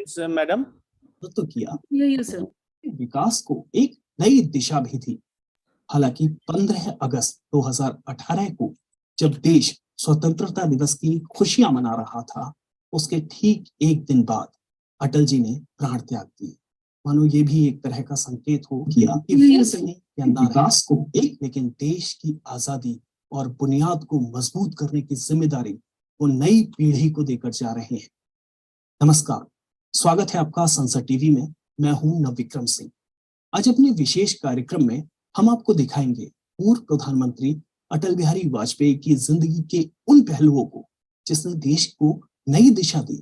Seconds madam. तो किया sir. विकास को एक नई दिशा भी थी। हालांकि 15 अगस्त 2018 को जब देश स्वतंत्रता दिवस की खुशियां मना रहा था, उसके ठीक एक दिन बाद अटल जी ने प्राण त्याग दिए। मानो ये भी एक तरह का संकेत हो किया कि विकास को एक, लेकिन देश की आजादी और बुनियाद को मजबूत करने की जिम्मेदारी वो नई पीढ़ी को देकर जा रहे हैं। नमस्कार, स्वागत है आपका संसद टीवी में। मैं हूं नवविक्रम सिंह। आज अपने विशेष कार्यक्रम में हम आपको दिखाएंगे पूर्व प्रधानमंत्री अटल बिहारी वाजपेयी की जिंदगी के उन पहलुओं को जिसने देश को नई दिशा दी।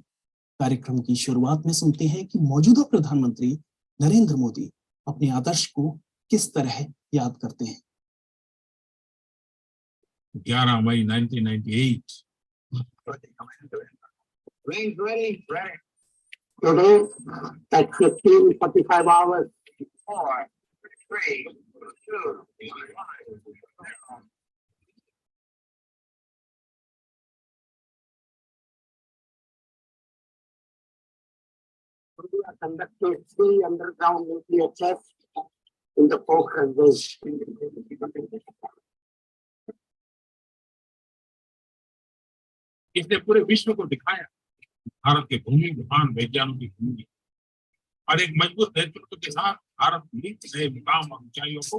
कार्यक्रम की शुरुआत में सुनते हैं कि मौजूदा प्रधानमंत्री नरेंद्र मोदी अपने आदर्श को किस तरह याद करते हैं। 11 मई 1998 Today at 15:45 hours. 4, 3, 2, 1. We are conducting 3 underground nuclear tests in the Pokhran Valley. इसने पूरे विश्व को दिखाया भारत के भूमि महान वैज्ञानिकों की भूमि और एक मजबूत नेतृत्व के साथ भारत नए मुकाम और ऊंचाइयों को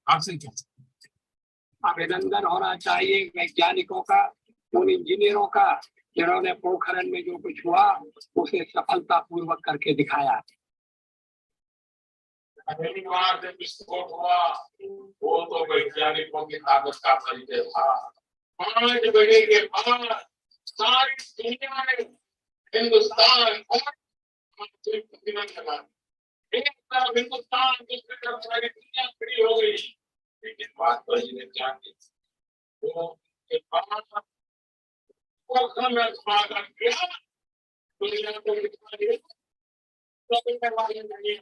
हासिल कर सकता। अभिनंदन होना चाहिए वैज्ञानिकों का, उन इंजीनियरों का जिन्होंने पोखरण में जो कुछ हुआ उसे सफलता पूर्वक करके दिखाया। बार जब विस्फोट हुआ वो तो वैज्ञानिकों की ताकत का परिचय था। 5 बजे के बाद सारी दुनिया ने हिंदुस्तान और लगा, एक तरफ हिंदुस्तान, दूसरी तरफ सारी दुनिया खड़ी हो गई। लेकिन बात तो ये जानी वो के बाद पोखरण में स्वागत किया, दुनिया को दिखा दिया तो करवाने लगे।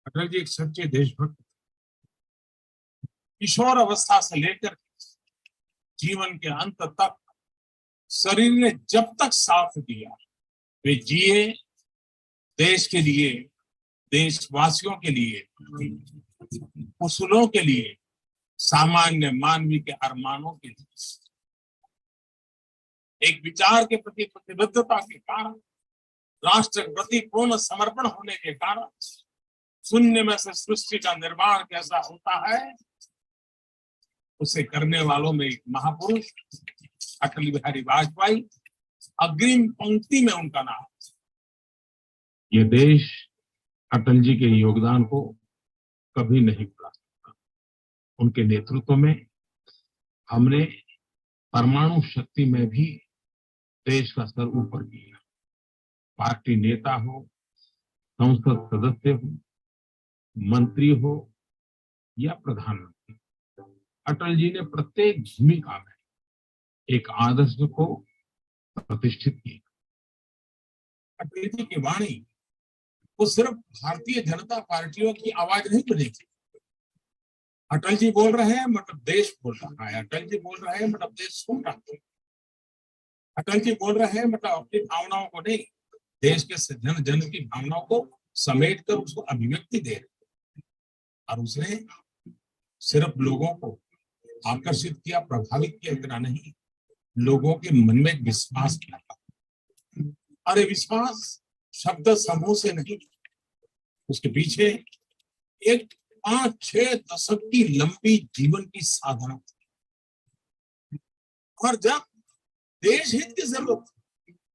अटल जी एक सच्चे देशभक्त, किशोर अवस्था से लेकर जीवन के अंत तक शरीर ने जब तक साथ दिया वे जिए देश के लिए, देशवासियों के लिए, उसूलों के लिए, सामान्य मानवीय के अरमानों के लिए। एक विचार के प्रति प्रतिबद्धता के कारण, राष्ट्र के प्रति पूर्ण समर्पण होने के कारण शून्य में से सृष्टि का निर्माण कैसा होता है उसे करने वालों में एक महापुरुष अटल बिहारी वाजपेयी अग्रिम पंक्ति में उनका नाम। ये देश अटल जी के योगदान को कभी नहीं भुला सकता। उनके नेतृत्व में हमने परमाणु शक्ति में भी देश का स्तर ऊपर किया। पार्टी नेता हो, संसद सदस्य हो, मंत्री हो या प्रधानमंत्री, अटल जी ने प्रत्येक भूमिका में एक आदर्श को प्रतिष्ठित किया। अटल जी की वाणी वो सिर्फ भारतीय जनता पार्टियों की आवाज नहीं बनेगी। अटल जी बोल रहे हैं मतलब देश बोल रहा है, अटल जी बोल रहे हैं मतलब देश सुन रहा है, अटल जी बोल रहे हैं मतलब अपनी भावनाओं को नहीं, देश के जन जन की भावनाओं को समेट कर उसको अभिव्यक्ति दे रहे। और उसने सिर्फ लोगों को आकर्षित किया, प्रभावित किया, इतना नहीं, लोगों के मन में एक विश्वास किया। और ये विश्वास शब्द समूह से नहीं, उसके पीछे एक 5-6 दशक की लंबी जीवन की साधना थी। और जब देश हित की जरूरत,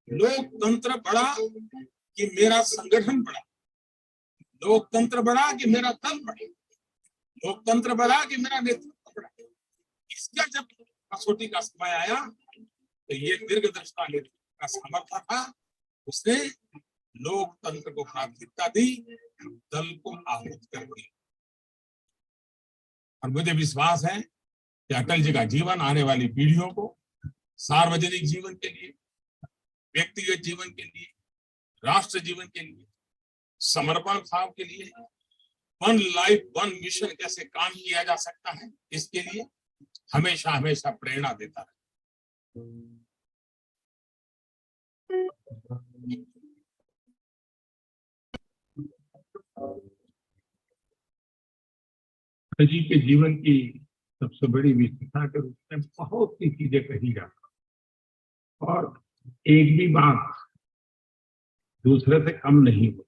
लोकतंत्र बढ़ा कि मेरा संगठन बढ़ा, लोकतंत्र बढ़ा कि मेरा दल बढ़ा, लोकतंत्र बढ़ा कि मेरा नेतृत्व बढ़ा। इसका जब कसौटी का समय आया तो ये दीर्घदृष्टा नेतृत्व का सामर्थ्य था। उसने लोकतंत्र को प्राथमिकता दी, दल को आहूत कर दिया। और मुझे विश्वास है कि अटल जी का जीवन आने वाली पीढ़ियों को सार्वजनिक जीवन के लिए, व्यक्तिगत जीवन के लिए, राष्ट्र जीवन के लिए, समर्पण भाव के लिए, वन लाइफ वन मिशन कैसे काम किया जा सकता है, इसके लिए हमेशा हमेशा प्रेरणा देता रहे। अटल जी के जीवन की सबसे बड़ी विशेषता के रूप में बहुत सी चीजें कही जाती और एक भी बात दूसरे से कम नहीं हुई।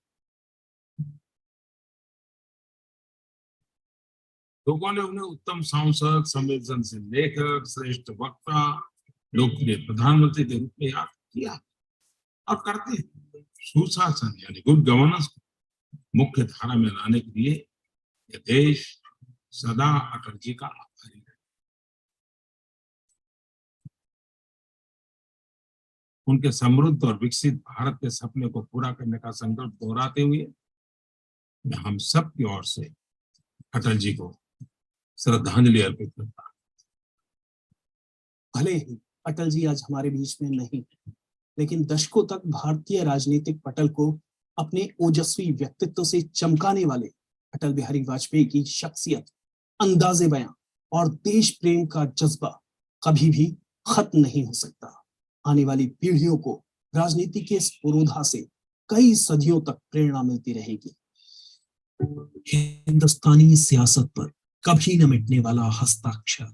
लोगों ने उन्हें उत्तम सांसद, संवेदनशील लेखक, श्रेष्ठ वक्ता, लोकप्रिय प्रधानमंत्री के रूप में याद किया और करते हैं। सुशासन यानी गुड गवर्नेंस को मुख्य धारा में लाने के लिए यह देश सदा अटल जी का आभारी है। उनके समृद्ध और विकसित भारत के सपने को पूरा करने का संकल्प दोहराते हुए मैं हम सब की ओर से अटल जी को श्रद्धांजलि अर्पित करता हूं। भले ही अटल जी आज हमारे बीच में नहीं, लेकिन दशकों तक भारतीय राजनीतिक पटल को अपने ओजस्वी व्यक्तित्व से चमकाने वाले अटल बिहारी वाजपेयी की शख्सियत, अंदाजे बयां और देश प्रेम का जज्बा कभी भी खत्म नहीं हो सकता। आने वाली पीढ़ियों को राजनीति के इस पुरोधा से कई सदियों तक प्रेरणा मिलती रहेगी। हिंदुस्तानी सियासत पर कभी न मिटने वाला हस्ताक्षर,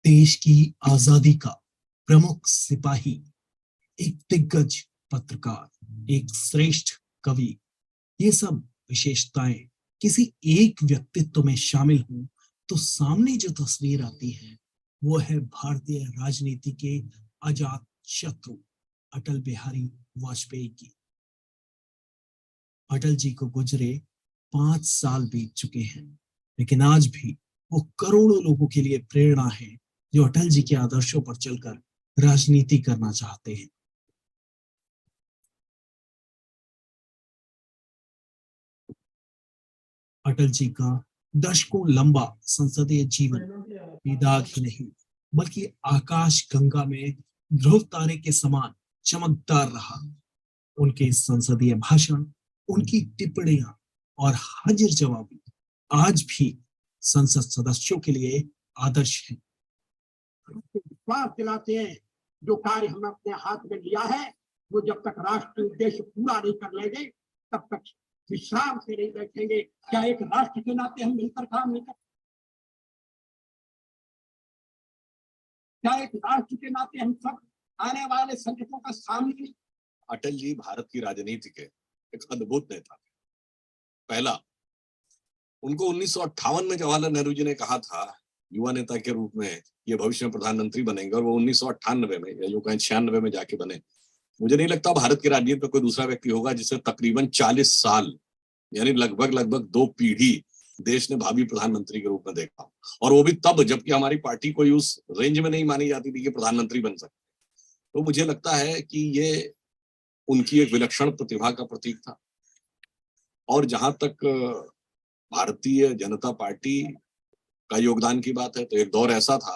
देश की आजादी का प्रमुख सिपाही, एक दिग्गज पत्रकार, एक श्रेष्ठ कवि, ये सब विशेषताएं किसी एक व्यक्तित्व में शामिल हों तो सामने जो तस्वीर आती है वो है भारतीय राजनीति के अजात शत्रु अटल बिहारी वाजपेयी की। अटल जी को गुजरे 5 साल बीत चुके हैं, लेकिन आज भी वो करोड़ों लोगों के लिए प्रेरणा है जो अटल जी के आदर्शों पर चलकर राजनीति करना चाहते हैं। अटल जी का दशकों लंबा संसदीय जीवन बेदाग ही नहीं बल्कि आकाश गंगा में ध्रुव तारे के समान चमकदार रहा। उनके संसदीय भाषण, उनकी टिप्पणियां और हाजिर जवाबी आज भी संसद सदस्यों के लिए आदर्श हैं। विश्वास दिलाते हैं जो कार्य हमने अपने हाथ में लिया है वो जब तक राष्ट्र उद्देश्य पूरा नहीं कर लेंगे तब तक विश्राम से नहीं बैठेंगे। क्या एक राष्ट्र के नाते हम मिलकर काम नहीं करते? क्या एक राष्ट्र के नाते हम सब आने वाले संकटों का सामने? अटल जी भारत की राजनीति के एक अद्भुत नेता थे। पहला, उनको 1958 में जवाहरलाल नेहरू जी ने कहा था युवा नेता के रूप में ये भविष्य में प्रधानमंत्री बनेंगे, और वो 1998 में या जो कहें 96 में जाके बने। मुझे नहीं लगता भारत की राजनीति में कोई दूसरा व्यक्ति होगा जिसे तकरीबन 40 साल यानी लगभग 2 पीढ़ी देश ने भावी प्रधानमंत्री के रूप में देखा, और वो भी तब जबकि हमारी पार्टी कोई उस रेंज में नहीं मानी जाती थी कि प्रधानमंत्री बन सकते। तो मुझे लगता है कि ये उनकी एक विलक्षण प्रतिभा का प्रतीक था। और जहां तक भारतीय जनता पार्टी का योगदान की बात है तो एक दौर ऐसा था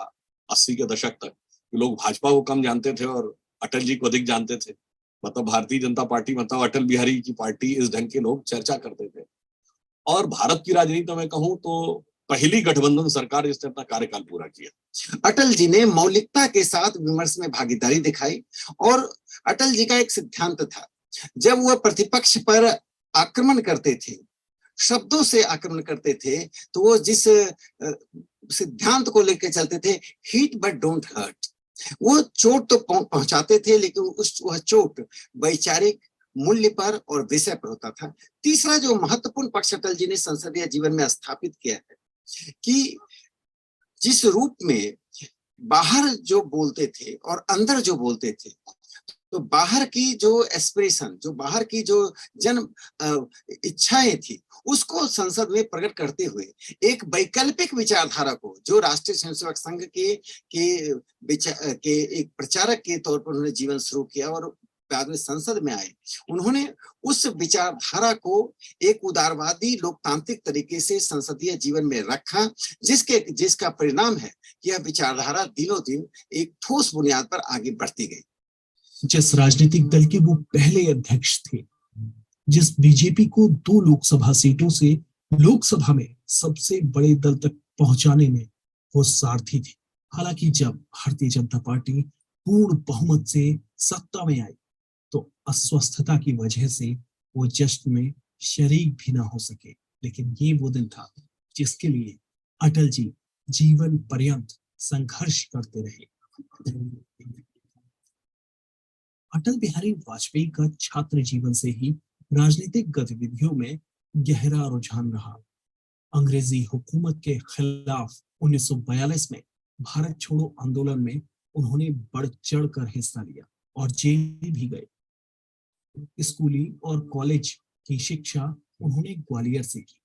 80 के दशक तक कि लोग भाजपा को कम जानते थे और अटल जी को अधिक जानते थे। मतलब भारतीय जनता पार्टी मतलब अटल बिहारी की पार्टी, इस ढंग के लोग चर्चा करते थे। और भारत की राजनीति में कहूं तो पहली गठबंधन सरकार जिसने अपना कार्यकाल पूरा किया। अटल जी ने मौलिकता के साथ विमर्श में भागीदारी दिखाई, और अटल जी का एक सिद्धांत था, जब वह प्रतिपक्ष पर आक्रमण करते थे, शब्दों से आक्रमण करते थे, तो वो जिस सिद्धांत को लेकर चलते थे, हिट बट डोंट हर्ट, वो चोट तो पहुंचाते थे लेकिन वह चोट वैचारिक मूल्य पर और विषय पर होता था। तीसरा जो महत्वपूर्ण पक्ष अटल जी ने संसदीय जीवन में स्थापित किया है कि जिस रूप में बाहर जो बोलते थे और अंदर जो बोलते थे, तो बाहर की जो एस्पिरेशन, जो बाहर की जो जन इच्छाएं थी, उसको संसद में प्रकट करते हुए एक वैकल्पिक विचारधारा को, जो राष्ट्रीय स्वयंसेवक संघ के एक प्रचारक के तौर पर उन्होंने जीवन शुरू किया और बाद में संसद में आए, उन्होंने उस विचारधारा को एक उदारवादी लोकतांत्रिक तरीके से संसदीय जीवन में रखा, जिसका परिणाम है कि यह विचारधारा दिनों दिन एक ठोस बुनियाद पर आगे बढ़ती गई। जिस राजनीतिक दल के वो पहले अध्यक्ष थे, जिस बीजेपी को 2 लोकसभा सीटों से लोकसभा में सबसे बड़े दल तक पहुंचाने में वो सारथी थे। हालांकि जब भारतीय जनता पार्टी पूर्ण बहुमत से सत्ता में आई तो अस्वस्थता की वजह से वो जश्न में शरीक भी ना हो सके। लेकिन ये वो दिन था जिसके लिए अटल जी जीवन पर्यंत संघर्ष करते रहे। अटल बिहारी वाजपेयी का छात्र जीवन से ही राजनीतिक गतिविधियों में गहरा रुझान रहा। अंग्रेजी हुकूमत के खिलाफ 1942 में भारत छोड़ो आंदोलन में उन्होंने बढ़ चढ़कर हिस्सा लिया और जेल भी गए। स्कूली और कॉलेज की शिक्षा उन्होंने ग्वालियर से की।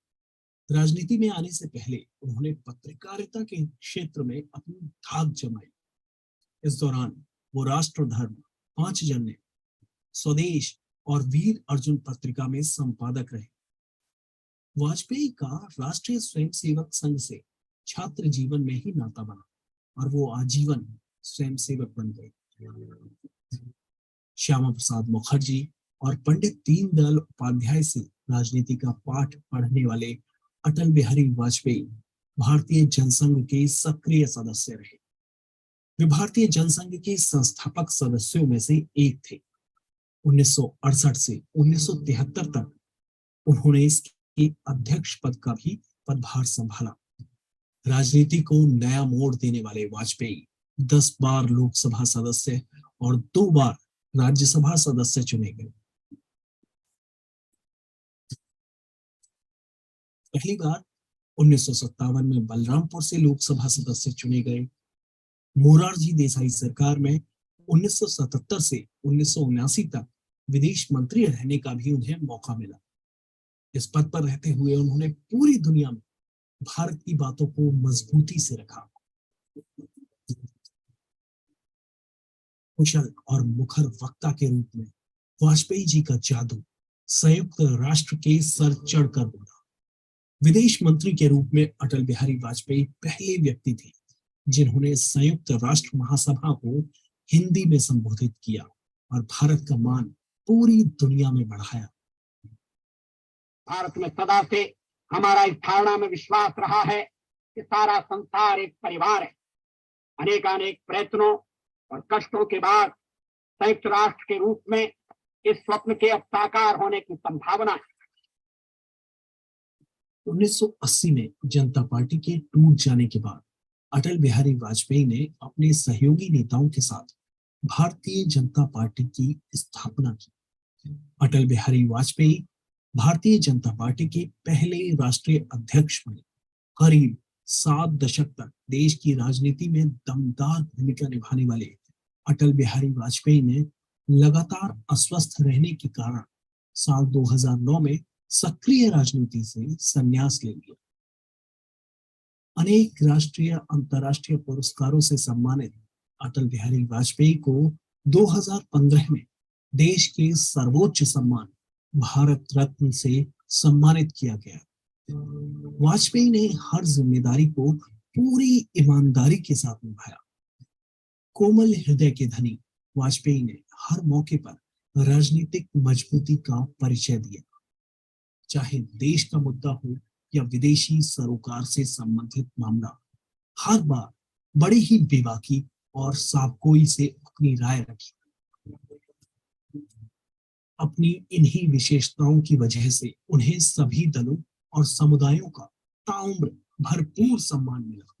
राजनीति में आने से पहले उन्होंने पत्रकारिता के क्षेत्र में अपनी धाक जमाई। इस दौरान वो राष्ट्र धर्म, 5 जनने, स्वदेश और वीर अर्जुन पत्रिका में संपादक रहे। वाजपेयी का राष्ट्रीय स्वयंसेवक संघ से छात्र जीवन में ही नाता बना और वो आजीवन स्वयंसेवक बन गए। श्यामा प्रसाद मुखर्जी और पंडित दीनदयाल उपाध्याय से राजनीति का पाठ पढ़ने वाले अटल बिहारी वाजपेयी भारतीय जनसंघ के सक्रिय सदस्य रहे। वे भारतीय जनसंघ के संस्थापक सदस्यों में से एक थे। 1968 से 1973 तक उन्होंने इसके अध्यक्ष पद का भी पदभार संभाला। राजनीति को नया मोड़ देने वाले वाजपेयी 10 बार लोकसभा सदस्य और 2 बार राज्यसभा सदस्य चुने गए। पहली बार 1957 में बलरामपुर से लोकसभा सदस्य चुने गए। मोरारजी देसाई सरकार में 1977 से 1979 तक विदेश मंत्री रहने का भी उन्हें मौका मिला। इस पद पर रहते हुए उन्होंने पूरी दुनिया में भारत की बातों को मजबूती से रखा। कुशल और मुखर वक्ता के रूप में वाजपेयी जी का जादू संयुक्त राष्ट्र के सर चढ़कर बोला। विदेश मंत्री के रूप में अटल बिहारी वाजपेयी पहले व्यक्ति थे जिन्होंने संयुक्त राष्ट्र महासभा को हिंदी में संबोधित किया और भारत का मान पूरी दुनिया में बढ़ाया। भारत में सदा से हमारा इस धारणा में विश्वास रहा है कि सारा संसार एक परिवार है। अनेकानेक प्रयत्नों और कष्टों के बाद संयुक्त राष्ट्र के रूप में इस स्वप्न के अब साकार होने की संभावना है। 1980 में जनता पार्टी के टूट जाने के बाद अटल बिहारी वाजपेयी ने अपने सहयोगी नेताओं के साथ भारतीय जनता पार्टी की स्थापना की। अटल बिहारी वाजपेयी भारतीय जनता पार्टी के पहले राष्ट्रीय अध्यक्ष बने। करीब 7 दशक तक देश की राजनीति में दमदार भूमिका निभाने वाले अटल बिहारी वाजपेयी ने लगातार अस्वस्थ रहने के कारण साल 2009 में सक्रिय राजनीति से संन्यास ले लिया। अनेक राष्ट्रीय अंतर्राष्ट्रीय पुरस्कारों से सम्मानित अटल बिहारी वाजपेयी को 2015 में देश के सर्वोच्च सम्मान भारत रत्न से सम्मानित किया गया। वाजपेयी ने हर जिम्मेदारी को पूरी ईमानदारी के साथ निभाया। कोमल हृदय के धनी वाजपेयी ने हर मौके पर राजनीतिक मजबूती का परिचय दिया। चाहे देश का मुद्दा हो या विदेशी सरोकार से संबंधित मामला, हर बार बड़ी ही बेबाकी और साफगोई से अपनी राय रखी। अपनी इन्हीं विशेषताओं की वजह से उन्हें सभी दलों और समुदायों का ताउम्र भरपूर सम्मान मिला।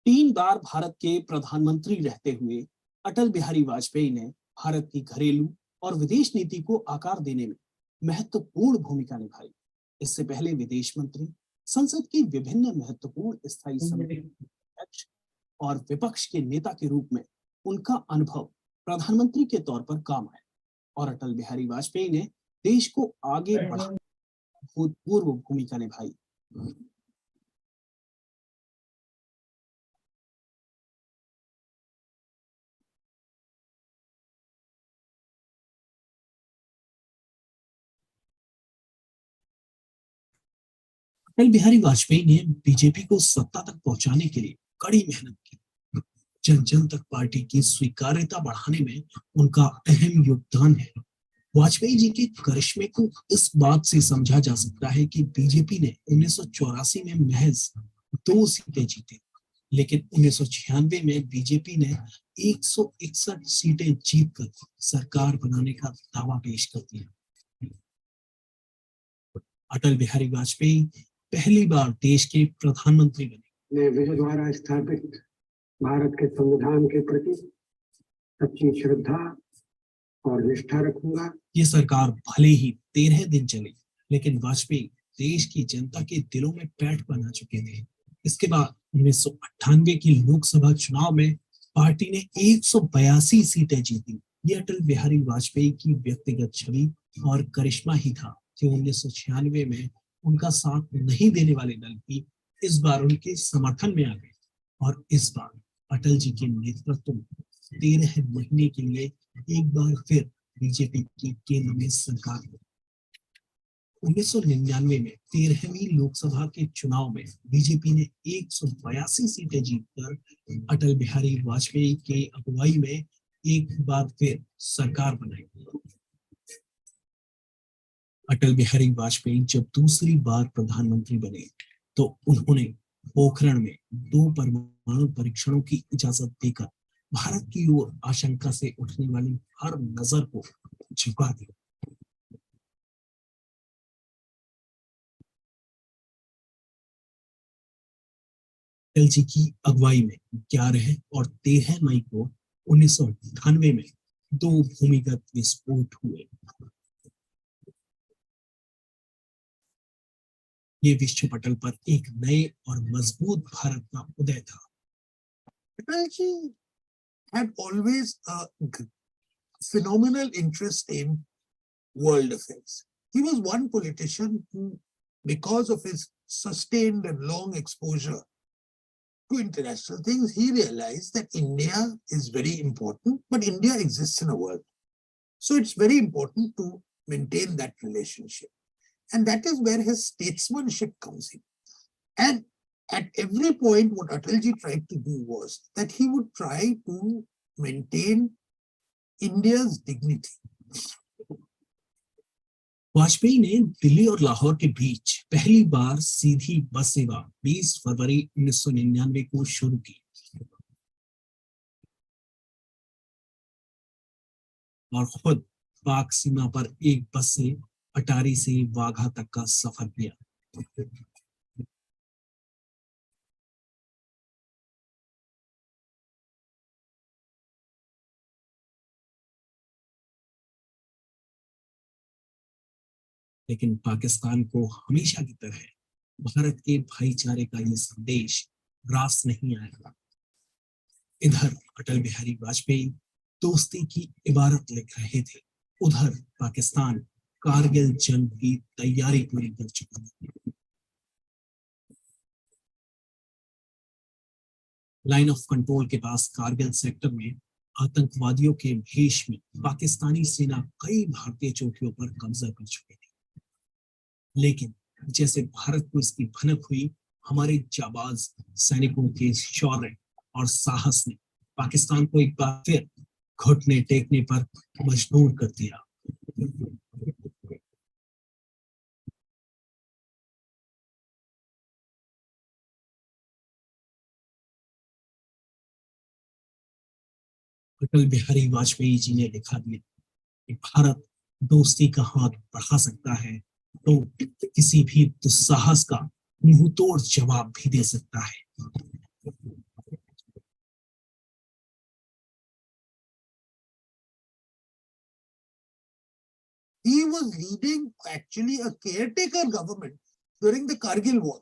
तीन बार भारत के प्रधानमंत्री रहते हुए अटल बिहारी वाजपेयी ने भारत की घरेलू और विदेश नीति को आकार देने में महत्वपूर्ण भूमिका निभाई। इससे पहले विदेश मंत्री, संसद की विभिन्न महत्वपूर्ण स्थायी समिति अध्यक्ष और विपक्ष के नेता के रूप में उनका अनुभव प्रधानमंत्री के तौर पर काम आया और अटल बिहारी वाजपेयी ने देश को आगे बढ़ाने में भूतपूर्व भूमिका निभाई। अटल बिहारी वाजपेयी ने बीजेपी को सत्ता तक पहुंचाने के लिए कड़ी मेहनत की। जन जन तक पार्टी की स्वीकार्यता बढ़ाने में उनका अहम योगदान है। वाजपेयी जी के करिश्मे को इस बात से समझा जा सकता है कि बीजेपी ने 1984 में महज 2 सीटें जीती, लेकिन 1996 में बीजेपी ने 161 सीटें जीतकर सरकार बनाने का दावा पेश कर दिया। अटल बिहारी वाजपेयी पहली बार देश के प्रधानमंत्री बने। मैं विजय द्वारा स्थापित भारत के संविधान के प्रति सच्ची श्रद्धा और निष्ठा रखूंगा। ये सरकार भले ही 13 दिन चली, लेकिन वाजपेयी देश की जनता के दिलों में पैठ बना चुके थे। इसके बाद 1998 की लोकसभा चुनाव में पार्टी ने 182 सीटें जीती। ये अटल बिहारी वाजपेयी की व्यक्तिगत छवि और करिश्मा ही था कि 1996 में उनका साथ नहीं देने वाले दल भी इस बार उनके समर्थन में आ गए और इस बार अटल जी के नेतृत्व में 13 महीने के लिए एक बार फिर बीजेपी की केंद्र में सरकार हुई। 1999 में 13वीं लोकसभा के चुनाव में बीजेपी ने 182 सीटें जीतकर अटल बिहारी वाजपेयी के अगुवाई में एक बार फिर सरकार बनाई। अटल बिहारी वाजपेयी जब दूसरी बार प्रधानमंत्री बने तो उन्होंने पोखरण में 2 परमाणु परीक्षणों की इजाजत देकर भारत की ओर आशंका से उठने वाली हर नजर को झुका दिया। अटल जी की अगुवाई में 11 और 13 मई को 1998 में 2 भूमिगत विस्फोट हुए। ये विश्व पटल पर एक नए और मजबूत भारत का उदय था। Atal ji had always a phenomenal interest in world affairs. He was one politician who, because of his sustained and long exposure to international things, he realized that India is very important, but India exists in a world. So it's very important to maintain that relationship. And that is where his statesmanship comes in. And at every point, what Atalji tried to do was that he would try to maintain India's dignity. Vajpayee ने दिल्ली और लाहौर के बीच पहली बार सीधी बस सेवा 20 फरवरी 1999 को शुरू की और खुद पाक सीमा पर एक बस से अटारी से वाघा तक का सफर किया। लेकिन पाकिस्तान को हमेशा की तरह भारत के भाईचारे का ये संदेश रास नहीं आया। इधर अटल बिहारी वाजपेयी दोस्ती की इबारत लिख रहे थे, उधर पाकिस्तान कारगिल जंग की तैयारी पूरी कर चुका था। लाइन ऑफ कंट्रोल के पास कारगिल सेक्टर में आतंकवादियों के भेष में पाकिस्तानी सेना कई भारतीय चौकियों पर कब्जा कर चुकी थी। लेकिन जैसे भारत को इसकी भनक हुई, हमारे जाबाज सैनिकों के शौर्य और साहस ने पाकिस्तान को एक बार फिर घुटने टेकने पर मजबूर कर दिया। अटल बिहारी वाजपेयी जी ने लिखा दिया कि भारत दोस्ती का हाथ बढ़ा सकता है तो किसी भी दुस्साहस का मुंहतोड़ जवाब भी दे सकता है। He was leading actually a caretaker government during the Kargil war,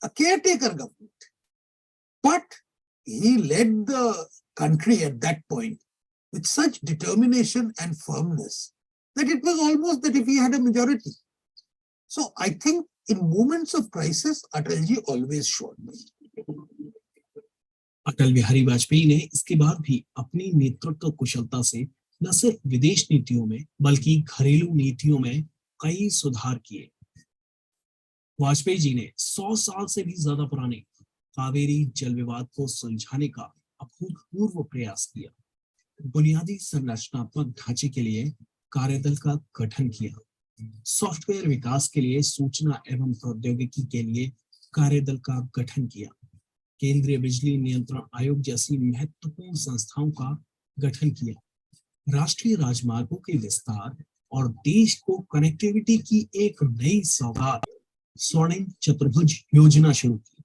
a caretaker government. But he led the country at that point with such determination and firmness that it was almost that if he had a majority. So I think in moments of crisis, Atalji always showed me. Atal Bihari Vajpayee ने इसके बाद भी अपनी नेतृत्व कुशलता से न सिर्फ विदेश नीतियों में बल्कि घरेलू नीतियों में कई सुधार किए। वाजपेयी जी ने 100 साल से भी ज्यादा पुराने कावेरी जल विवाद को सुलझाने का अभूतपूर्व प्रयास किया। बुनियादी संरचनात्मक ढांचे के लिए कार्यदल का गठन किया। सॉफ्टवेयर विकास के लिए सूचना एवं प्रौद्योगिकी के लिए कार्यदल का गठन किया। केंद्रीय बिजली नियंत्रण आयोग जैसी महत्वपूर्ण संस्थाओं का गठन किया। राष्ट्रीय राजमार्गों के विस्तार और देश को कनेक्टिविटी की एक नई सौगात स्वर्णिम चतुर्भुज योजना शुरू की।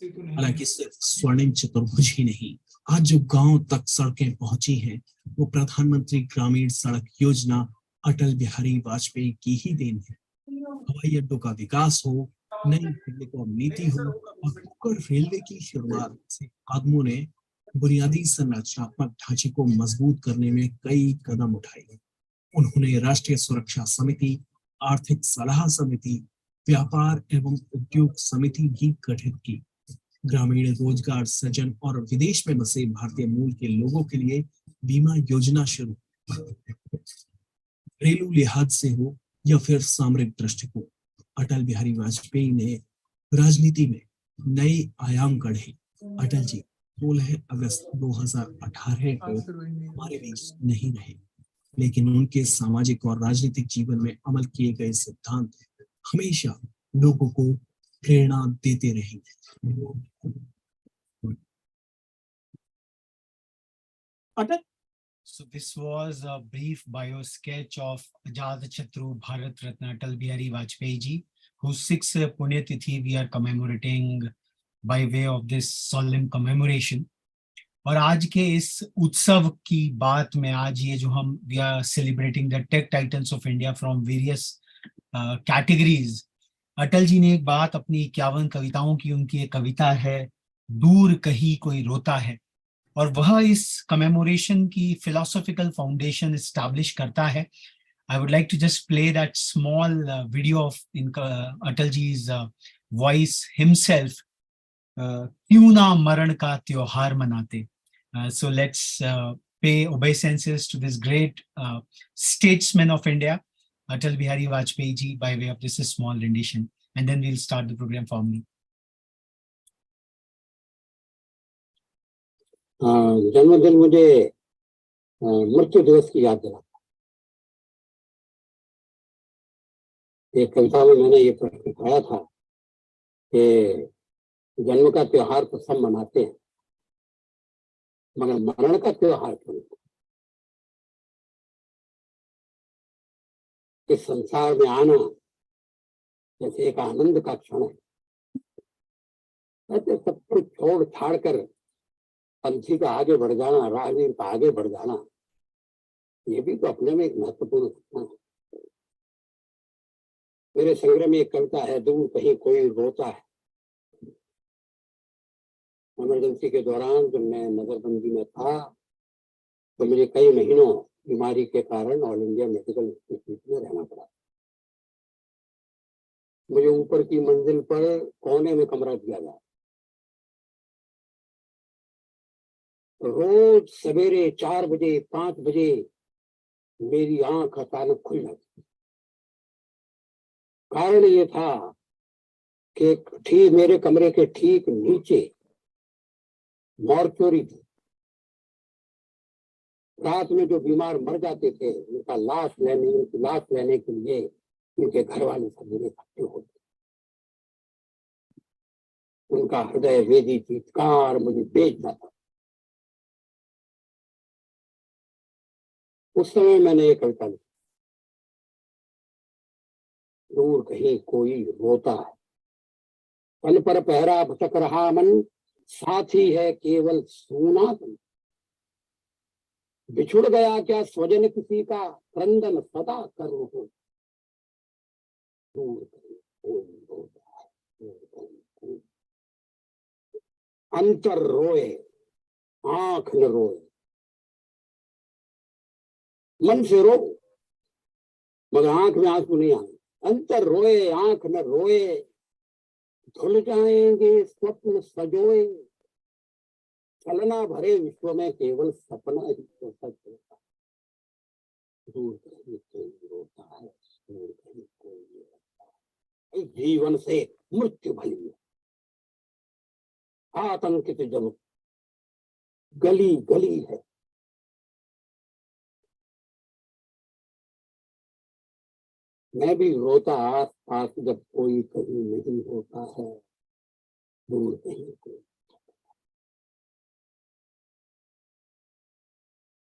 हालांकि सिर्फ स्वर्णिम चतुर्भुज ही नहीं, आज जो गांव तक सड़कें पहुंची हैं वो प्रधानमंत्री ग्रामीण सड़क योजना अटल बिहारी वाजपेयी की ही देन है। हवाई अड्डों का विकास हो, नई टेलीकॉम नीति हो और उपकर रेलवे की शुरुआत से कदमों ने बुनियादी संरचनात्मक ढांचे को मजबूत करने में कई कदम उठाए। उन्होंने राष्ट्रीय सुरक्षा समिति, आर्थिक सलाह समिति, व्यापार एवं उद्योग समिति भी गठित की। ग्रामीण रोजगार सृजन और विदेश में बसे भारतीय मूल के लोगों के लिए बीमा योजना शुरू। घरेलू लिहाज से हो या फिर सामरिक दृष्टिकोण, अटल बिहारी वाजपेयी ने राजनीति में नए आयाम गढ़े। अटल जी 16 अगस्त 2018 को हमारे बीच नहीं रहे, लेकिन उनके सामाजिक और राजनीतिक जीवन में अमल किए गए सिद्धांत हमेशा लोगों को प्रेरणा देते रहेंगे। अटल So this was a brief bio sketch of Ajaatatshatu Bharat Ratna Atal Bihari Vajpayee ji, whose 6th Punya Tithi we are commemorating by way of this solemn commemoration. और आज के इस उत्सव की बात में आज ये जो हम we are celebrating the tech titans of India from various categories. Atal ji ने एक बात अपनी 51 कविताओं की, उनकी एक कविता है दूर कहीं कोई रोता है, और वह इस कमेमोरेशन की फिलोसॉफिकल फाउंडेशन एस्टैब्लिश करता है. I would like to just play that small video of Atal ji's voice himself. क्यों ना मरण का त्योहार मनाते. So let's pay obeisances to this great statesman of India, Atal Bihari Vajpayee ji, by way of this small rendition, and then we'll start the program formally. जन्मदिन मुझे मृत्यु दिवस की याद दिलाता। एक कविता में मैंने ये प्रश्न उठाया था कि जन्म का त्योहार तो सब मनाते हैं, मगर मरण का त्योहार क्यों नहीं? इस संसार में आना जैसे एक आनंद का क्षण है, ऐसे सब कुछ छोड़ छाड़ कर पंथी का आगे बढ़ जाना, राजनीति का आगे बढ़ जाना, ये भी तो अपने में एक महत्वपूर्ण घटना है। मेरे संग्रह में एक कविता है, दूर कहीं कोई रोता है। इमरजेंसी के दौरान जब मैं नजरबंदी में था तो मुझे कई महीनों बीमारी के कारण ऑल इंडिया मेडिकल इंस्टीट्यूट में रहना पड़ा। मुझे ऊपर की मंजिल पर कोने में कमरा दिया गया। रोज सवेरे 4 बजे 5 बजे मेरी आंख अचानक खुल जाती। कारण ये था कि ठीक मेरे कमरे के ठीक नीचे मॉर्चुरी थी। रात में जो बीमार मर जाते थे उनकी लाश लेने के लिए उनके घर वाले सवेरे इकट्ठे होते। उनका हृदय वेदी चीत्कार मुझे बेच जाता। उस समय मैंने एक कविता लिखी, दूर कहीं कोई रोता है, पल पर पहरा भटक रहा मन, साथी है केवल सूनापन। बिछुड़ गया क्या स्वजन किसी का, क्रंदन सदा कर रहो। दूर कहीं कोई रोता है, दूर कहीं कोई। अंतर रोए आंख न रोए। मन से रो मगर आंख में आंसू नहीं आए। अंतर रोए आंख न रोए, धुल जाएंगे स्वप्न सजोए। चलना भरे विश्व में केवल सपना ही तो सच होता है। दूर कहीं कोई रोता है, दूर कहीं कोई रोता है। जीवन से मृत्यु भली है। आतंकित जब गली गली है। मैं भी रोता आस पास जब कोई कहीं नहीं होता है, दूर कहीं कोई।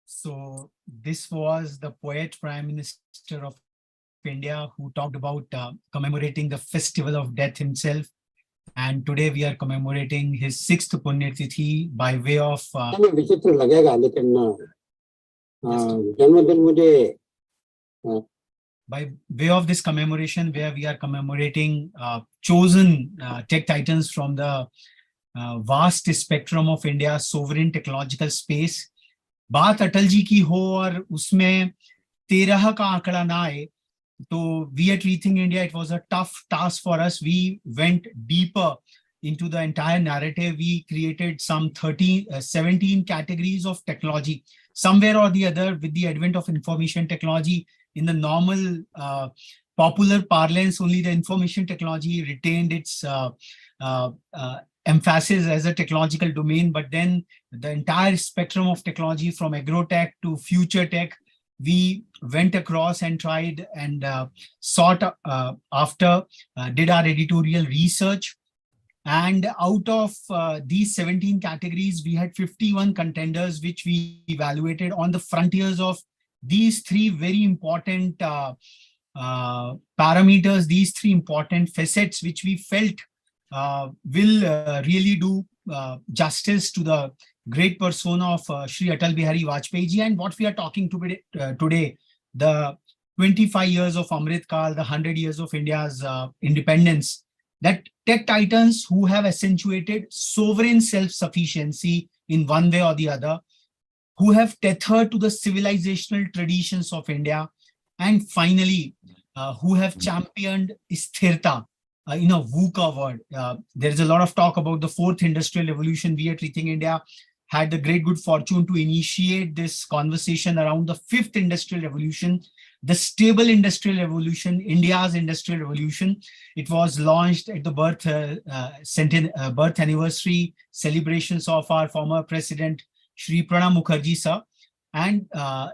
So this was the poet Prime Minister of India who talked about commemorating the festival of death himself. And today we are commemorating his 6th Punya Tithi by way of विचित्र लगेगा लेकिन जन्मदिन मुझे by way of this commemoration, where we are commemorating chosen tech titans from the vast spectrum of India's sovereign technological space. बात अटल जी की हो और उसमें 13 का आंकड़ा ना आए, तो we at Rethink India, it was a tough task for us. We went deeper into the entire narrative. We created some 17 categories of technology. Somewhere or the other, with the advent of information technology, in the normal popular parlance, only the information technology retained its emphasis as a technological domain. But then the entire spectrum of technology, from agro-tech to future tech, we went across and tried and sought after, did our editorial research. And out of these 17 categories, we had 51 contenders, which we evaluated on the frontiers of these three very important parameters, these three important facets, which we felt will really do justice to the great persona of Shri Atal Bihari Vajpayee ji. And what we are talking today, the 25 years of Amrit Kal, the 100 years of India's independence, that tech titans who have accentuated sovereign self-sufficiency in one way or the other, who have tethered to the civilizational traditions of India, and finally, who have championed sthirta in a VUCA word. There is a lot of talk about the 4th industrial revolution. We at Rethink India had the great good fortune to initiate this conversation around the 5th industrial revolution, the stable industrial revolution, India's industrial revolution. It was launched at the birth anniversary celebrations of our former president, Shri Pranab Mukherjee sir, and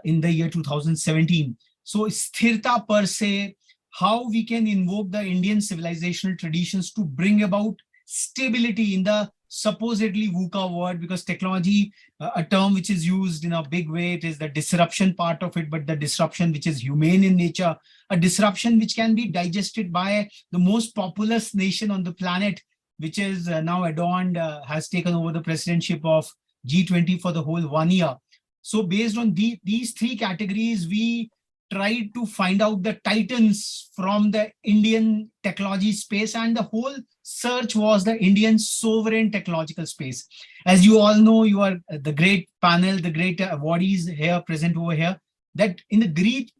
in the year 2017. So sthirta per se, how we can invoke the Indian civilizational traditions to bring about stability in the supposedly VUCA word, because technology, a term which is used in a big way, it is the disruption part of it, but the disruption which is humane in nature, a disruption which can be digested by the most populous nation on the planet, which is now adorned, has taken over the presidency of G20 for the whole 1 year. So based on these three categories, we tried to find out the titans from the Indian technology space, and the whole search was the Indian sovereign technological space. As you all know, you are the great panel, the great awardees here present over here, that in the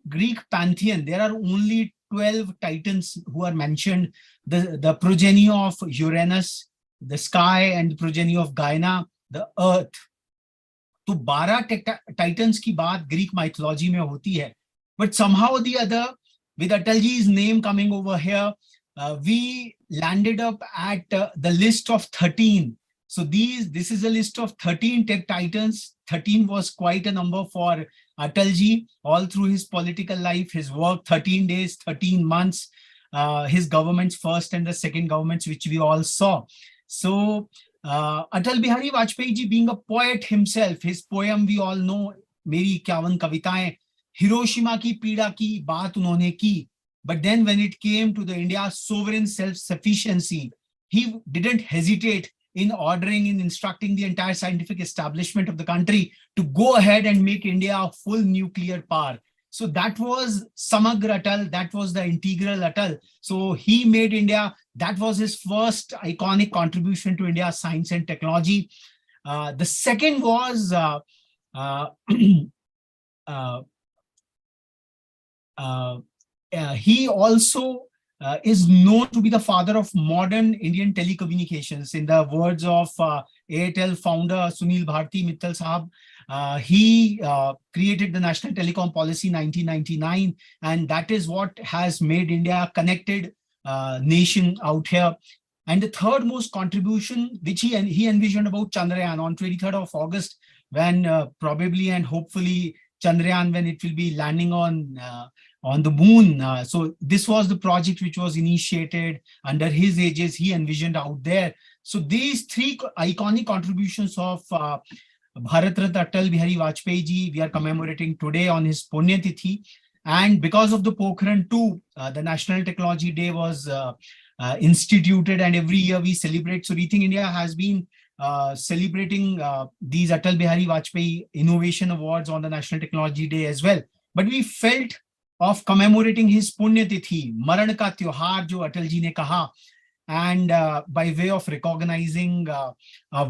Greek pantheon, there are only 12 titans who are mentioned, the progeny of Uranus, the sky, and the progeny of Gaia, the earth. तो 12 titans की बात Greek mythology में होती है. But somehow or the other, with Atalji's name coming over here, we landed up at the list of 13. So this is a list of 13 tech titans. 13 was quite a number for Atalji all through his political life, his work, 13 days, 13 months, his government's first and the second governments, which we all saw. So Atal Bihari Vajpayee ji, being a poet himself, his poem we all know, Meri 51 Kavitaएं, Hiroshima की पीड़ा की बात उन्होंने की. But then when it came to the India's sovereign self-sufficiency, he didn't hesitate in ordering, in instructing the entire scientific establishment of the country to go ahead and make India a full nuclear power. So that was Samagra Atal, that was the integral Atal. So he made India, that was his first iconic contribution to India's science and technology. The second was he also is known to be the father of modern Indian telecommunications. In the words of Airtel founder Sunil Bharti Mittal Sahab, he created the National Telecom Policy 1999, and that is what has made India a connected nation out here. And the third most contribution, which he envisioned about Chandrayaan on 23rd of August when probably and hopefully Chandrayaan, when it will be landing on the moon. So this was the project which was initiated under his aegis, he envisioned out there. So these three iconic contributions of Bharat Ratna Atal Bihari Vajpayee ji, we are commemorating today on his Punya Tithi. And because of the Pokhran 2, the National Technology Day was instituted, and every year we celebrate. So Rethink India has been celebrating these Atal Bihari Vajpayee Innovation Awards on the National Technology Day as well. But we felt of commemorating his Punya Tithi, Maran ka Tyohar, jo Atal ji ne kaha, and by way of recognizing a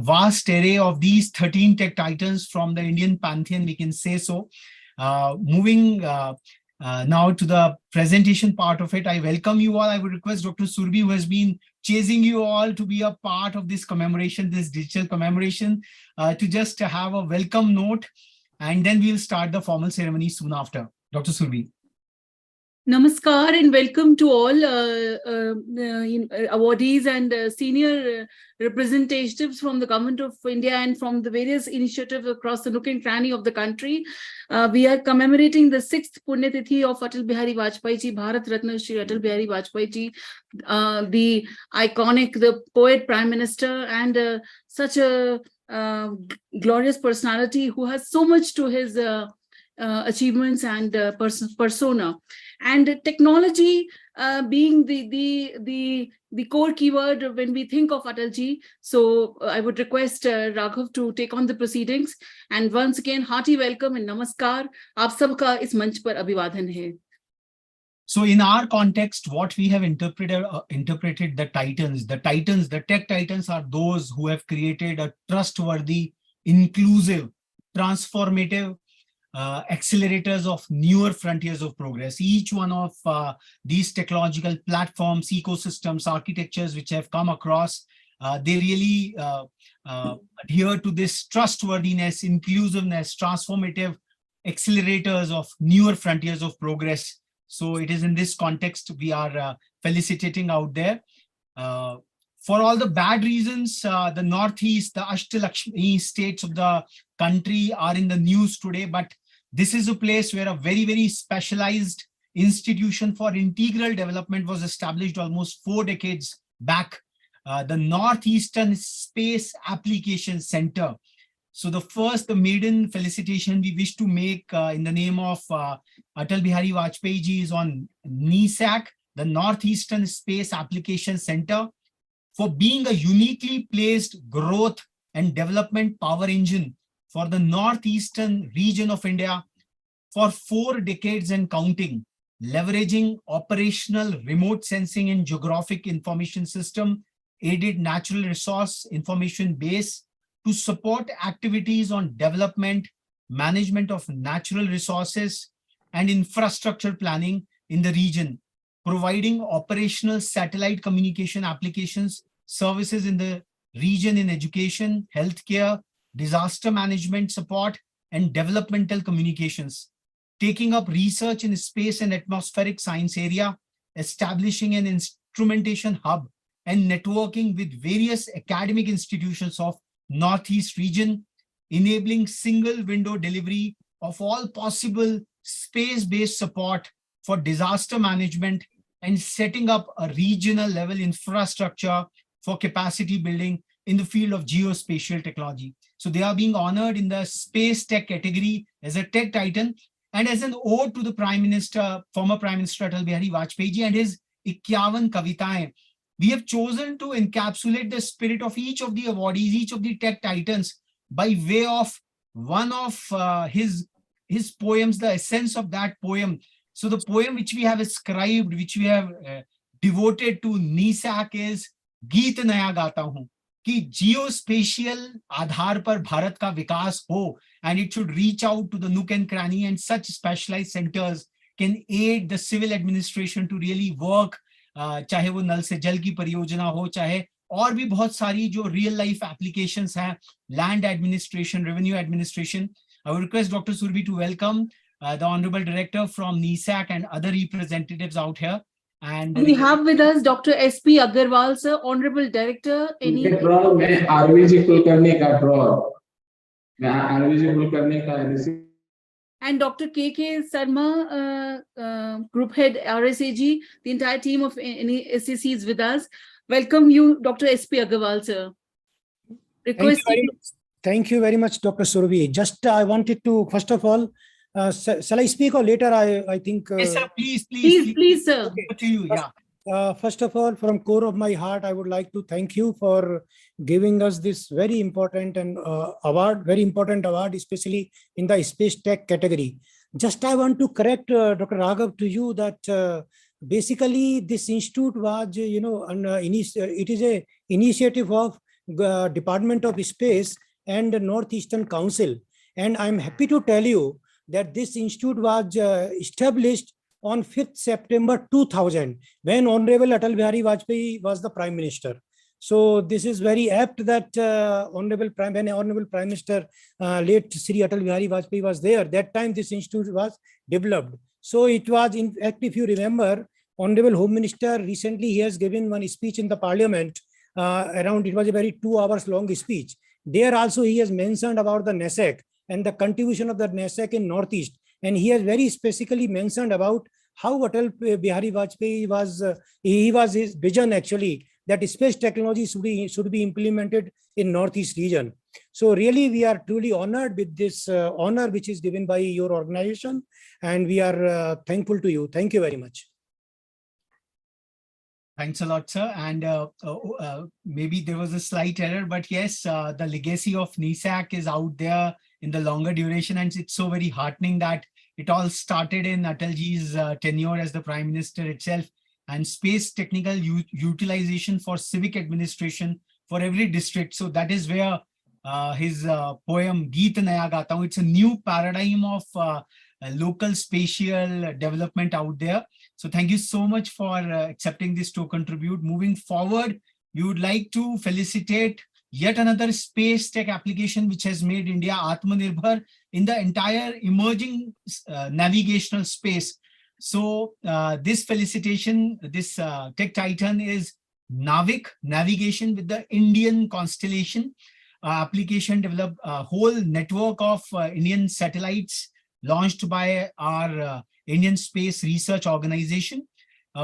vast array of these 13 tech titans from the Indian pantheon, we can say so. Moving now to the presentation part of it, I welcome you all. I would request Dr. Surbi, who has been chasing you all to be a part of this commemoration, this digital commemoration, to just have a welcome note, and then we'll start the formal ceremony soon after. Dr. Surbi. Namaskar and welcome to all awardees and senior representatives from the Government of India and from the various initiatives across the nook and cranny of the country. We are commemorating the 6th Punya Tithi of Atal Bihari Vajpayee ji, Bharat Ratna Shri Atal Bihari Vajpayee ji, the iconic, the poet Prime Minister, and such a glorious personality who has so much to his achievements and persona. And technology being the core keyword when we think of Atalji. So I would request Raghav to take on the proceedings. And once again, hearty welcome and namaskar. Aap sabka is manch par abhivadan hai. So in our context, what we have interpreted the titans, the tech titans are those who have created a trustworthy, inclusive, transformative accelerators of newer frontiers of progress. Each one of these technological platforms, ecosystems, architectures which have come across, they really adhere to this trustworthiness, inclusiveness, transformative accelerators of newer frontiers of progress. So it is in this context we are felicitating out there. For all the bad reasons, the Northeast, the Ashtalakshmi states of the country are in the news today, but this is a place where a very, very specialized institution for integral development was established almost 4 decades back, the Northeastern Space Application Center. So the maiden felicitation we wish to make in the name of Atal Bihari Vajpayee ji is on NISAC, the Northeastern Space Application Center, for being a uniquely placed growth and development power engine for the northeastern region of India for 4 decades and counting, leveraging operational remote sensing and geographic information system, aided natural resource information base to support activities on development, management of natural resources, and infrastructure planning in the region, providing operational satellite communication applications, services in the region in education, healthcare, disaster management support, and developmental communications, taking up research in space and atmospheric science area, establishing an instrumentation hub, and networking with various academic institutions of Northeast region, enabling single window delivery of all possible space-based support for disaster management, and setting up a regional level infrastructure for capacity building in the field of geospatial technology. So they are being honored in the space tech category as a tech titan, and as an ode to the Prime Minister, former Prime Minister Atal Bihari Vajpayee ji and his 51 kavitaएं. We have chosen to encapsulate the spirit of each of the awardees, each of the tech titans, by way of one of his poems, the essence of that poem. So the poem which we have ascribed, which we have devoted to NISAC is गीत नया गाता हूं कि geospatial आधार पर भारत का विकास हो, and it should reach out to the nook and cranny, and such specialized centers can aid the civil administration to really work, चाहे वो नल से जल की परियोजना हो, चाहे और भी बहुत सारी जो real life applications हैं, land administration, revenue administration. I would request Dr. Surbi to welcome the Honorable Director from NISAC and other representatives out here. And we have with us Dr. S.P. Agarwal, sir, Honorable Director. मैं आरवीजी कुलकर्णी का draw eligible करने का and Dr. K.K. Sarma, Group Head, RSAG, the entire team of SAC is with us. Welcome you, Dr. S.P. Agarwal, sir. Thank you very much, Dr. Surabhi. Just I wanted to, first of all, shall I speak or later? I think. Yes, sir, please, sir. Okay. To you, yeah. First of all, from core of my heart, I would like to thank you for giving us this very important and very important award, especially in the space tech category. Just I want to correct Dr. Raghav to you that basically this institute was, it is a initiative of Department of Space and Northeastern Council. And I'm happy to tell you that this institute was established on 5th September 2000, when Honorable Atal Bihari Vajpayee was the Prime Minister. So this is very apt that Honorable Prime Minister late Sri Atal Bihari Vajpayee was there. That time this institute was developed. So it was, in fact, if you remember, Honorable Home Minister recently he has given one speech in the Parliament. It was a very 2 hours long speech. There also he has mentioned about the NASEC and the contribution of the NASEC in Northeast. And he has very specifically mentioned about how Atal Bihari Vajpayee was, his vision actually, that space technology should be implemented in Northeast region. So really we are truly honored with this honor which is given by your organization, and we are thankful to you. Thank you very much. Thanks a lot, sir. And maybe there was a slight error, but yes, the legacy of NISAC is out there in the longer duration, and it's so very heartening that it all started in Atalji's tenure as the Prime Minister itself, and space technical utilization for civic administration for every district. So that is where his poem Geet Naya Gata Hu, it's a new paradigm of local spatial development out there. So thank you so much for accepting this to contribute. Moving forward, we would like to felicitate yet another space tech application which has made India Atmanirbhar in the entire emerging navigational space. So this felicitation, this tech titan is Navik, navigation with the Indian constellation. Application developed a whole network of Indian satellites launched by our Indian Space Research Organization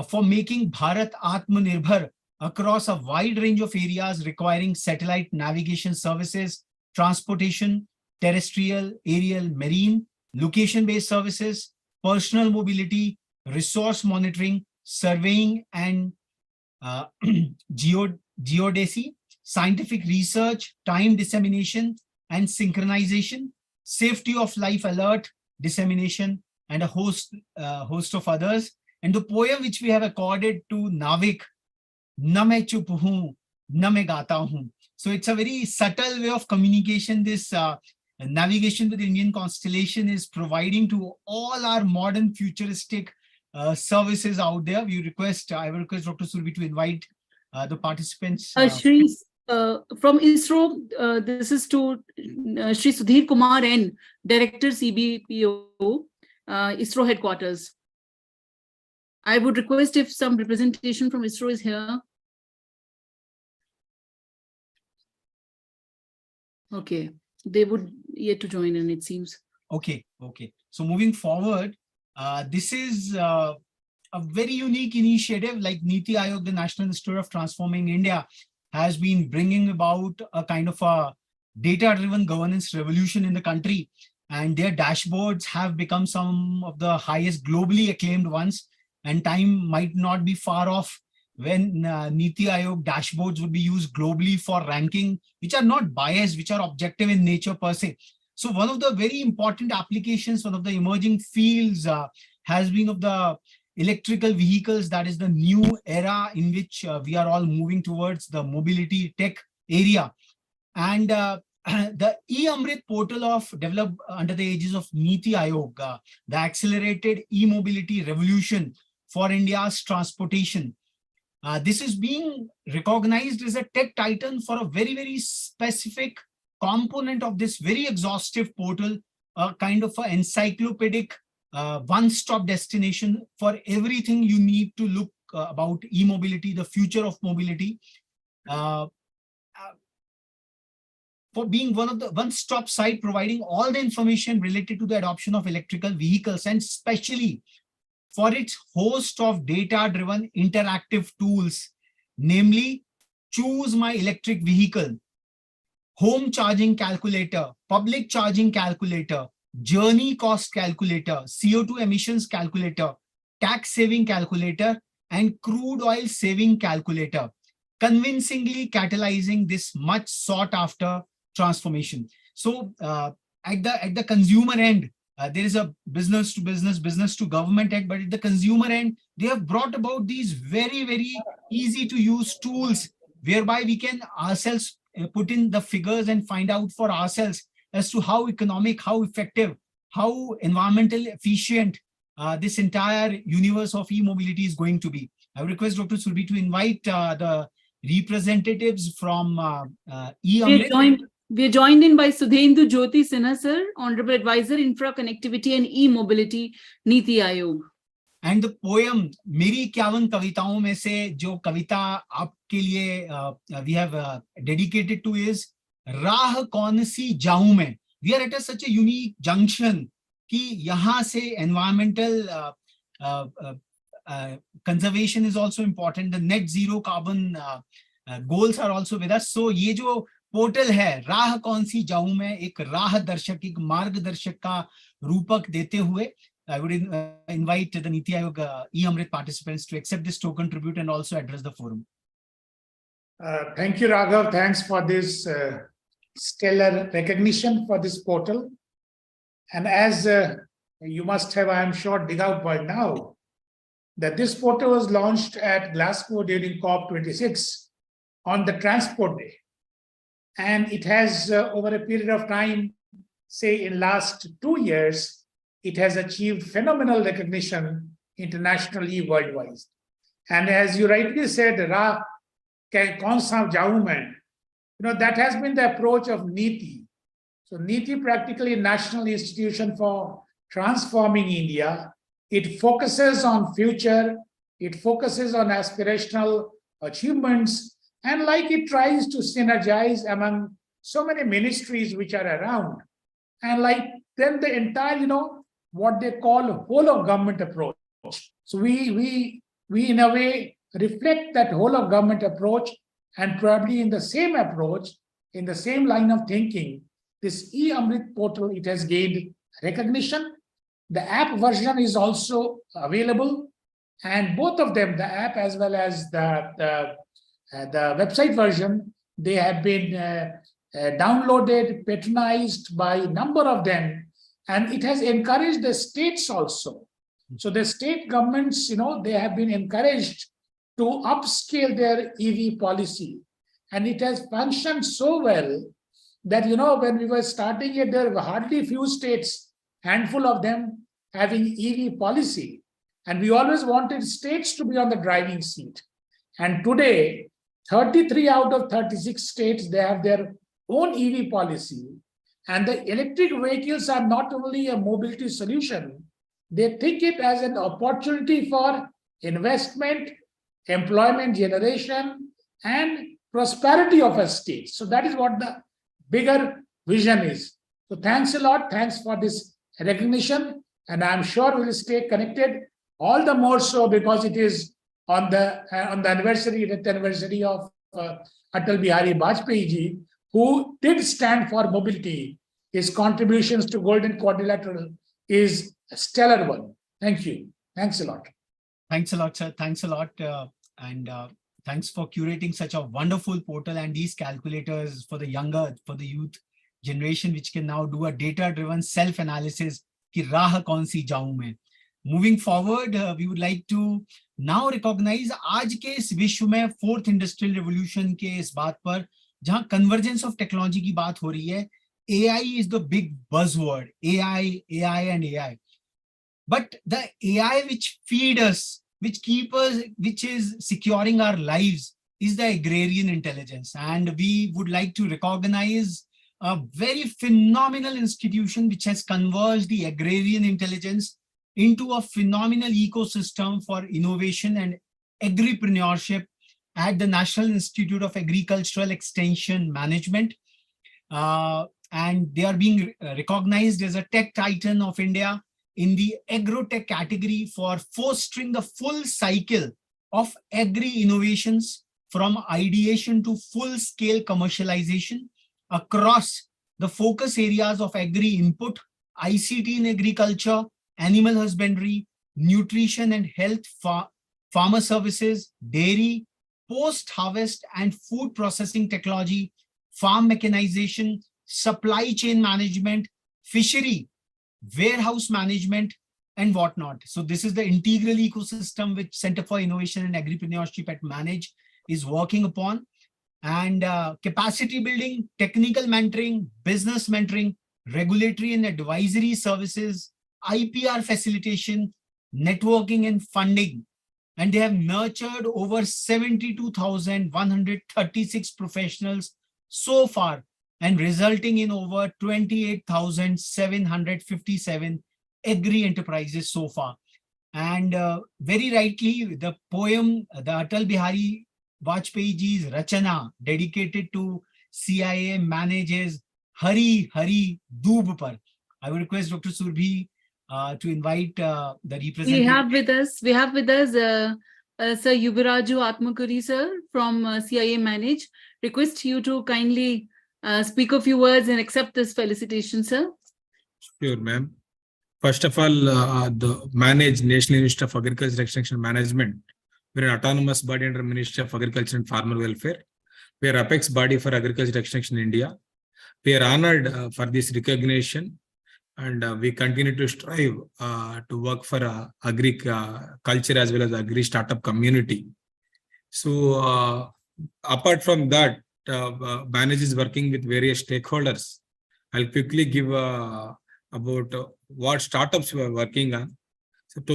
for making Bharat Atmanirbhar across a wide range of areas requiring satellite navigation services, transportation, terrestrial, aerial, marine, location-based services, personal mobility, resource monitoring, surveying and geodesy, scientific research, time dissemination and synchronization, safety of life alert, dissemination, and a host of others. And the poem which we have accorded to Navik, Na main chup hoon, na main gata hoon. So it's a very subtle way of communication this navigation with the Indian constellation is providing to all our modern futuristic services out there. I will request Dr. Surabhi to invite the participants. Shri, from ISRO, this is to Shri Sudhir Kumar N, Director CBPO, ISRO headquarters. I would request if some representation from ISRO is here. Okay, they would yet to join in, it seems. Okay. So moving forward, this is a very unique initiative like Niti Aayog, the National Institute of Transforming India, has been bringing about a kind of a data-driven governance revolution in the country. And their dashboards have become some of the highest globally acclaimed ones. And time might not be far off when Niti Aayog dashboards would be used globally for ranking, which are not biased, which are objective in nature per se. So one of the very important applications, one of the emerging fields has been of the electrical vehicles. That is the new era in which we are all moving towards the mobility tech area. And the e-Amrit portal of developed under the aegis of Niti Aayog, the accelerated e-mobility revolution for India's transportation. This is being recognized as a tech titan for a very, very specific component of this very exhaustive portal, a kind of an encyclopedic one-stop destination for everything you need to look about e-mobility, the future of mobility. for being one of the one-stop site providing all the information related to the adoption of electrical vehicles, and especially for its host of data-driven interactive tools, namely Choose My Electric Vehicle, Home Charging Calculator, Public Charging Calculator, Journey Cost Calculator, CO2 Emissions Calculator, Tax Saving Calculator, and Crude Oil Saving Calculator, convincingly catalyzing this much sought after transformation. So at the consumer end, there is a business to business, business to government act, but at the consumer end, they have brought about these very, very easy to use tools whereby we can ourselves put in the figures and find out for ourselves as to how economic, how effective, how environmental efficient this entire universe of e-mobility is going to be. I would request Dr. Surbi to invite the representatives from e-Amrit. We are joined in by Sudhendu Jyoti Sinha sir, Honorable Advisor, Infra Connectivity and E-Mobility, Niti Aayog. And the poem, मेरी 51 कविताओं में से जो कविता आपके लिए we have dedicated to is राह कौन सी जाऊं मैं. We are at such a unique junction कि यहाँ से environmental conservation is also important. The net zero carbon goals are also with us. So ये जो पोर्टल है राह कौन सी जाऊं मैं, एक राह दर्शक, एक मार्गदर्शक का रूपक देते हुए I would invite the Niti Aayog e-Amrit participants to accept this token tribute and also address the forum. Thank you, Raghav. Thanks for this stellar recognition for this portal. And as you must have, I am sure, dig out by now, that this portal was launched at Glasgow during COP26 on the Transport Day. And it has, over a period of time, say in last 2 years, it has achieved phenomenal recognition internationally, worldwide. And as you rightly said, Ra kaun sa jaun main, that has been the approach of NITI. So NITI, practically National Institution for Transforming India, it focuses on future, it focuses on aspirational achievements, and like it tries to synergize among so many ministries which are around. And like then the entire, what they call whole of government approach. So we in a way reflect that whole of government approach, and probably in the same approach, in the same line of thinking, this e-Amrit portal, it has gained recognition. The app version is also available, and both of them, the app as well as the website version, they have been downloaded, patronized by a number of them, and it has encouraged the states also. So the state governments, they have been encouraged to upscale their EV policy, and it has functioned so well that, when we were starting it, there were hardly few states, handful of them having EV policy, and we always wanted states to be on the driving seat. And today, 33 out of 36 states, they have their own EV policy. And the electric vehicles are not only a mobility solution, they think it as an opportunity for investment, employment generation, and prosperity of a state. So that is what the bigger vision is. So thanks a lot. Thanks for this recognition. And I'm sure we'll stay connected, all the more so because it is on the death anniversary of Atal Bihari Vajpayee ji, who did stand for mobility. His contributions to Golden Quadrilateral is a stellar one. Thank you. Thanks a lot. Thanks a lot, sir. Thanks a lot. And thanks for curating such a wonderful portal and these calculators for the youth generation, which can now do a data-driven self-analysis. Ki raah kaun si jaun main. Moving forward, we would like to now recognize आज के इस विश्व में 4th Industrial Revolution के इस बात पर जहां convergence of technology की बात हो रही है, AI is the big buzzword. AI and AI. But the AI which feed us, which keep us, which is securing our lives, is the agrarian intelligence. And we would like to recognize a very phenomenal institution which has converged the agrarian intelligence into a phenomenal ecosystem for innovation and agripreneurship at the National Institute of Agricultural Extension Management. and they are being recognized as a tech titan of India in the agro-tech category for fostering the full cycle of agri-innovations from ideation to full-scale commercialization across the focus areas of agri-input, ICT in agriculture, animal husbandry, nutrition and health, farmer services, dairy, post-harvest and food processing technology, farm mechanization, supply chain management, fishery, warehouse management, and whatnot. So this is the integral ecosystem which Center for Innovation and Agripreneurship at Manage is working upon. And capacity building, technical mentoring, business mentoring, regulatory and advisory services, IPR facilitation, networking and funding. And they have nurtured over 72,136 professionals so far, and resulting in over 28,757 agri enterprises so far. And very rightly, the poem, the Atal Bihari Vajpayee ji's Rachana, dedicated to CIA, manages Hari Hari Doob Par. I would request Dr. Surbhi to invite the representative. We have with us Sir Yubaraju Atmakuri sir from CIA Manage. Request you to kindly speak a few words and accept this felicitation, sir. Sure, ma'am. First of all, the Manage National Institute of Agriculture Extension Management, we're an autonomous body under Ministry of Agriculture and Farmer Welfare. We are apex body for agriculture extension in India. We are honored for this recognition, and we continue to strive to work for agriculture as well as agri startup community. So apart from that, Manage is working with various stakeholders. I'll quickly give about what startups we are working on.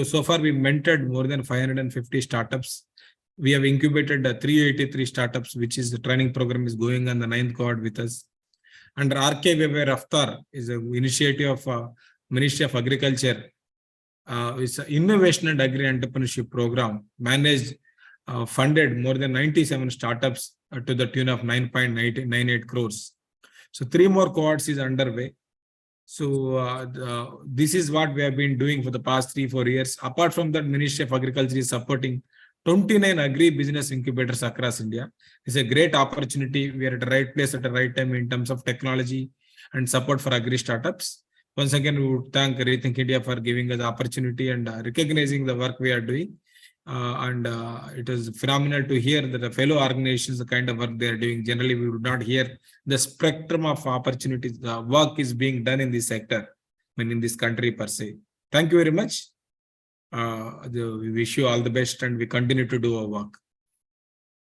So far, we mentored more than 550 startups. We have incubated 383 startups, which is the training program is going on the 9th cohort with us. Under RKVY Raftar is an initiative of Ministry of Agriculture. It's an innovation and agri entrepreneurship program. Managed, funded more than 97 startups to the tune of 9.98 crores. So 3 more cohorts is underway. So this is what we have been doing for the past 3-4 years. Apart from that, Ministry of Agriculture is supporting 29 agri-business incubators across India. It's a great opportunity. We are at the right place at the right time in terms of technology and support for agri startups. Once again, we would thank Rethink India for giving us the opportunity and recognizing the work we are doing. It is phenomenal to hear that the fellow organizations, the kind of work they are doing. Generally, we would not hear the spectrum of opportunities. The work is being done in this sector, I mean, in this country per se. Thank you very much. We wish you all the best, and we continue to do our work.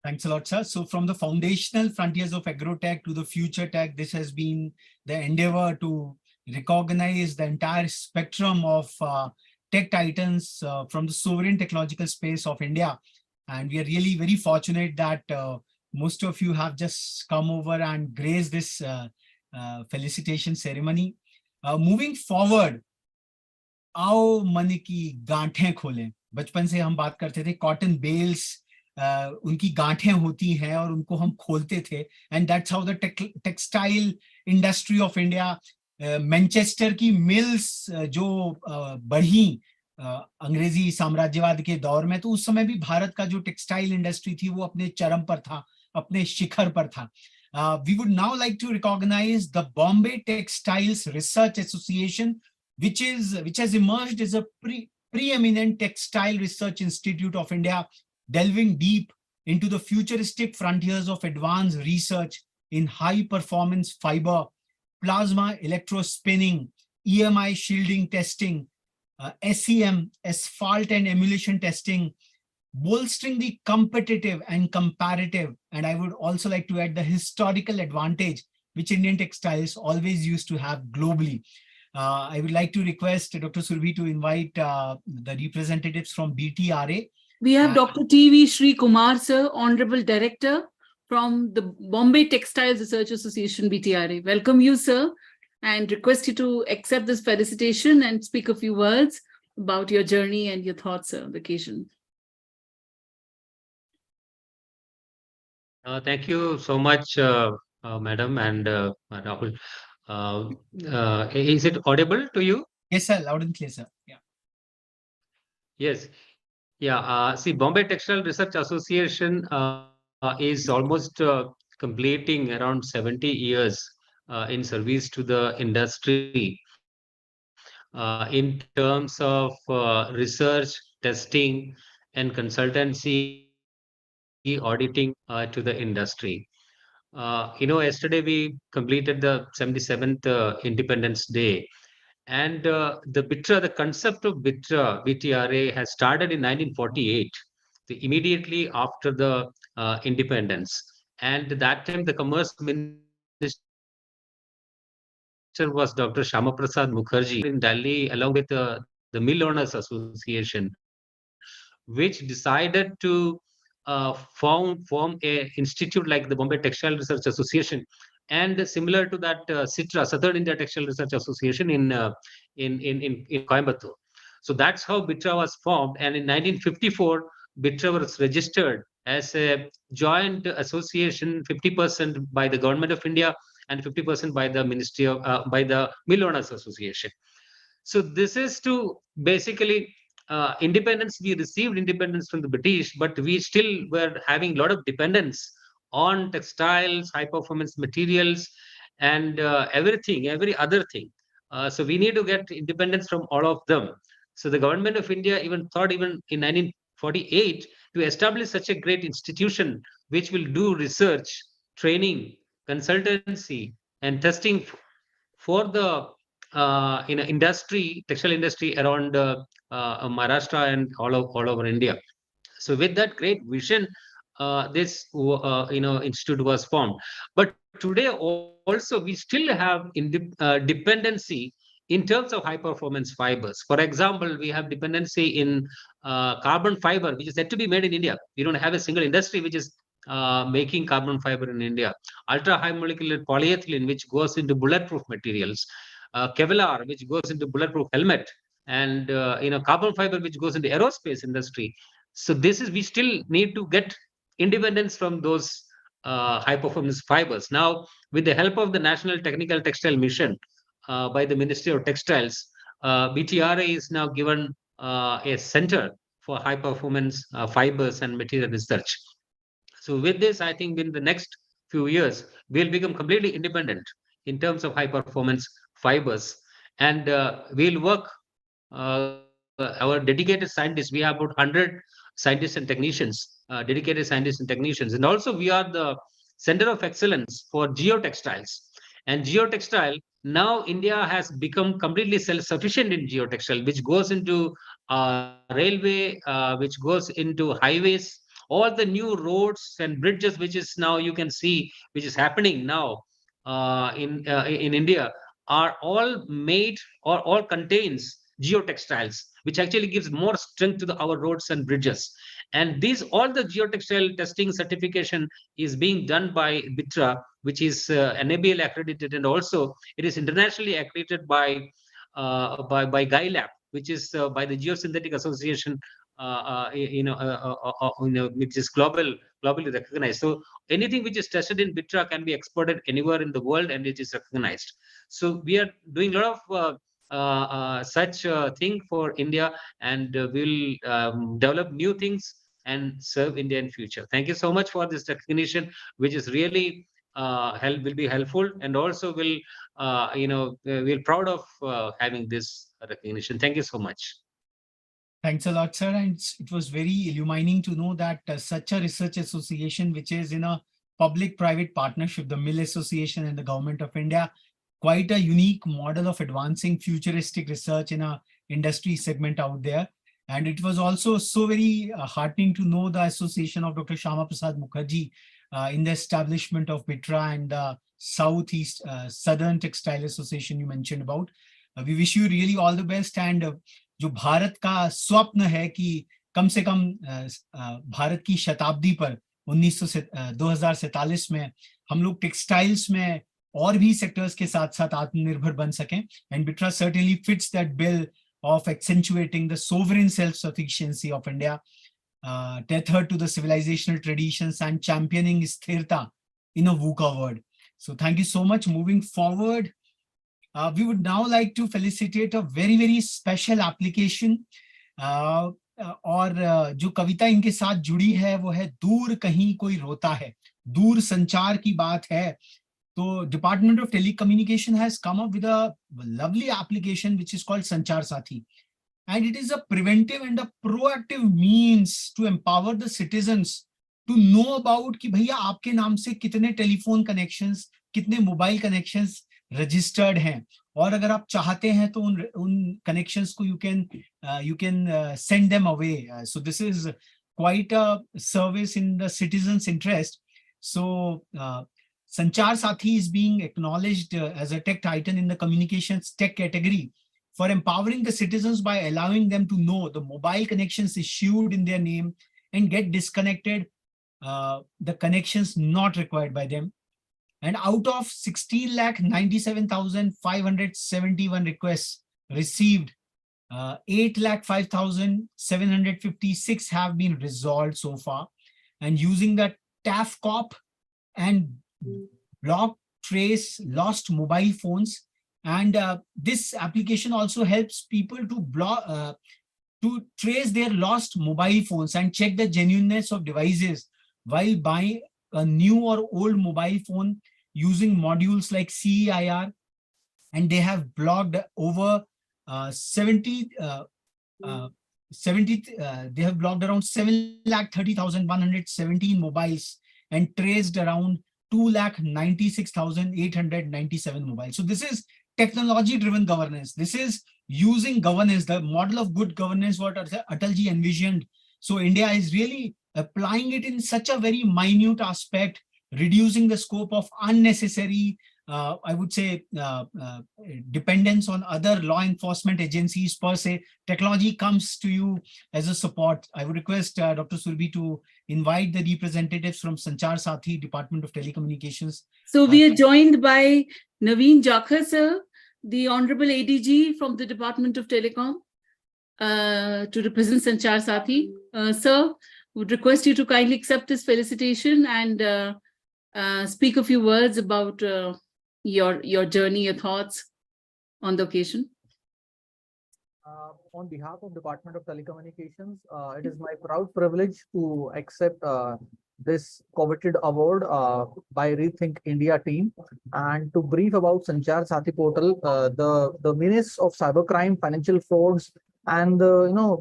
Thanks a lot, sir. So from the foundational frontiers of agrotech to the future tech, this has been the endeavor to recognize the entire spectrum of tech titans from the sovereign technological space of India. And we are really very fortunate that most of you have just come over and graced this felicitation ceremony. Moving forward, आओ मन की गांठें खोलें. बचपन से हम बात करते थे कॉटन बेल्स, उनकी गांठें होती हैं और उनको हम खोलते थे. And that's how the textile industry of India, Manchester की मिल्स जो बढ़ी अंग्रेजी साम्राज्यवाद के दौर में, तो उस समय भी भारत का जो टेक्सटाइल इंडस्ट्री थी वो अपने चरम पर था, अपने शिखर पर था. We would now like to recognize the Bombay Textiles Research Association, which has emerged as a preeminent textile research institute of India, delving deep into the futuristic frontiers of advanced research in high performance fiber, plasma electrospinning, EMI shielding testing, SEM, asphalt and emulsion testing, bolstering the competitive and comparative, and I would also like to add the historical advantage which Indian textiles always used to have globally. I would like to request Dr. Surbhi to invite the representatives from BTRA. We have Dr. T.V. Sri Kumar, sir, Honorable Director from the Bombay Textiles Research Association, BTRA. Welcome you, sir, and request you to accept this felicitation and speak a few words about your journey and your thoughts on the occasion. Thank you so much, Madam and Rahul. Is it audible to you? Yes, sir. Loud and clear, sir. Yeah. Yes. Yeah. See, Bombay Textile Research Association is almost completing around 70 years in service to the industry in terms of research, testing, and consultancy auditing to the industry. Yesterday we completed the 77th Independence Day, and the BITRA, the concept of BTRA has started in 1948, immediately after the independence. And that time, the Commerce Minister was Dr. Shyama Prasad Mukherjee. In Delhi, along with the Mill Owners Association, which decided to form a institute like the Bombay Textile Research Association, and similar to that SITRA, Southern India Textile Research Association in Coimbatore. So that's how BITRA was formed, and in 1954, BITRA was registered as a joint association, 50% by the Government of India and 50% by the Ministry of by the Mill Owners Association. So this is to basically independence. We received independence from the British, but we still were having a lot of dependence on textiles, high performance materials, and everything, every other thing. So we need to get independence from all of them. So the government of India even thought, even in 1948, to establish such a great institution which will do research, training, consultancy, and testing for the industry, textile industry around Maharashtra and all over India. So with that great vision, this institute was formed. But today also we still have dependency in terms of high performance fibers. For example, we have dependency in carbon fiber, which is yet to be made in India. We don't have a single industry which is making carbon fiber in India. Ultra high molecular polyethylene, which goes into bulletproof materials, Kevlar, which goes into bulletproof helmet, and carbon fiber, which goes into aerospace industry. So this is, we still need to get independence from those high performance fibers. Now, with the help of the National Technical Textile Mission by the Ministry of Textiles, BTRA is now given a center for high performance fibers and material research. So with this, I think in the next few years, we'll become completely independent in terms of high performance fibers. And we'll work, our dedicated scientists, we have about 100 scientists and technicians, dedicated scientists and technicians. And also we are the center of excellence for geotextiles. And geotextile, now India has become completely self-sufficient in geotextile, which goes into railway, which goes into highways, all the new roads and bridges, which is now you can see, which is happening now in India, are all made or all contains geotextiles, which actually gives more strength to our roads and bridges. And these, all the geotextile testing certification is being done by BITRA, which is NABL accredited, and also it is internationally accredited by GuiLab, which is by the Geosynthetic Association, which is globally recognized. So anything which is tested in BITRA can be exported anywhere in the world, and it is recognized. So we are doing a lot of such thing for India, and we'll develop new things and serve India in future. Thank you so much for this recognition, which is really will be helpful, and also will we're proud of having this recognition. Thank you so much. Thanks a lot, sir. And it was very illuminating to know that such a research association, which is in a public-private partnership, the Mill Association and the Government of India, quite a unique model of advancing futuristic research in a industry segment out there. And it was also so very heartening to know the association of Dr. Shyama Prasad Mukherjee in the establishment of BITRA and the Southeast Southern Textile Association you mentioned about. We wish you really all the best. And जो भारत का स्वप्न है कि कम से कम भारत की शताब्दी पर 2047 में हम लोग टेक्सटाइल्स में और भी सेक्टर्स के साथ साथ आत्मनिर्भर बन सकें. And BITRA certainly fits that bill of accentuating the sovereign self-sufficiency of India, tethered to the civilizational traditions and championing sthirta in a VUCA world. So thank you so much. Moving forward, we would now like to felicitate a very, very special application. और जो कविता इनके साथ जुड़ी है वो है दूर कहीं कोई रोता है, दूर संचार की बात है. तो Department of Telecommunication has come up with a lovely application which is called Sanchar Sathi. And it is a preventive and a proactive means to empower the citizens to know about कि भैया आपके नाम से कितने telephone connections, कितने mobile connections registered हैं, और अगर आप चाहते हैं तो उन कनेक्शंस को you can send them away. So this is quite a service in the citizens' interest. So Sanchar Sathi is being acknowledged as a tech titan in the communications tech category for empowering the citizens by allowing them to know the mobile connections issued in their name and get disconnected, the connections not required by them. And out of 16,97,571 requests received, 8,05,756 have been resolved so far. And using the TAFCOP and block trace lost mobile phones. And this application also helps people to trace their lost mobile phones and check the genuineness of devices while buying a new or old mobile phone using modules like CEIR. And they have blocked over 70. They have blocked around 7,30,117 mobiles and traced around 2,96,897 mobiles. So this is technology-driven governance. This is using governance, the model of good governance what Atalji envisioned. So India is really applying it in such a very minute aspect, reducing the scope of unnecessary, I would say, dependence on other law enforcement agencies per se. Technology comes to you as a support. I would request Dr. Surbi to invite the representatives from Sanchar Sathi, Department of Telecommunications. So we are joined by Naveen Jakhar, sir, the Honorable ADG from the Department of Telecom, to represent Sanchar Sathi. Sir, would request you to kindly accept this felicitation and speak a few words about your journey, your thoughts on the occasion. On behalf of Department of Telecommunications, it is my proud privilege to accept this coveted award by Rethink India team, and to brief about Sanchar Sathi portal, the menace of cybercrime, financial frauds, and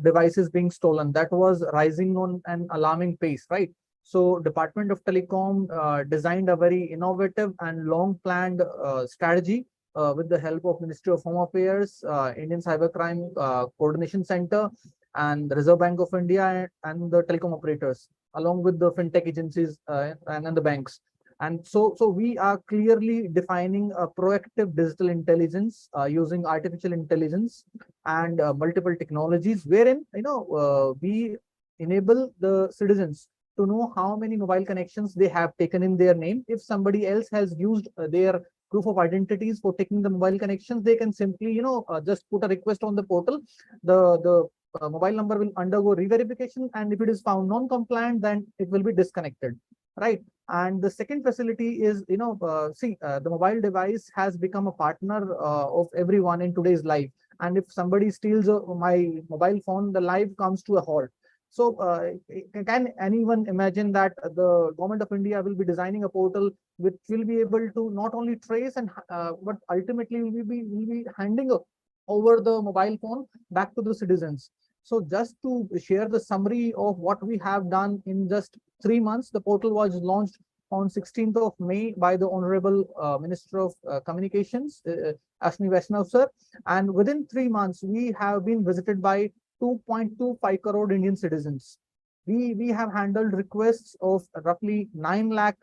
devices being stolen, that was rising on an alarming pace, right? So Department of Telecom designed a very innovative and long planned strategy with the help of Ministry of Home Affairs, Indian Cybercrime Coordination Center, and the Reserve Bank of India, and the telecom operators, along with the fintech agencies and the banks. And so we are clearly defining a proactive digital intelligence using artificial intelligence and multiple technologies, wherein we enable the citizens to know how many mobile connections they have taken in their name. If somebody else has used their proof of identities for taking the mobile connections, they can simply just put a request on the portal. The mobile number will undergo re-verification, and if it is found non-compliant, then it will be disconnected, right? And the second facility is, the mobile device has become a partner of everyone in today's life. And if somebody steals my mobile phone, the life comes to a halt. So can anyone imagine that the government of India will be designing a portal which will be able to not only trace and but ultimately will be handing over the mobile phone back to the citizens. So just to share the summary of what we have done in just 3 months, the portal was launched on 16th of May by the Honorable Minister of Communications, Ashwini Vaishnav sir. And within 3 months, we have been visited by 2.25 crore Indian citizens. We have handled requests of roughly 9 lakh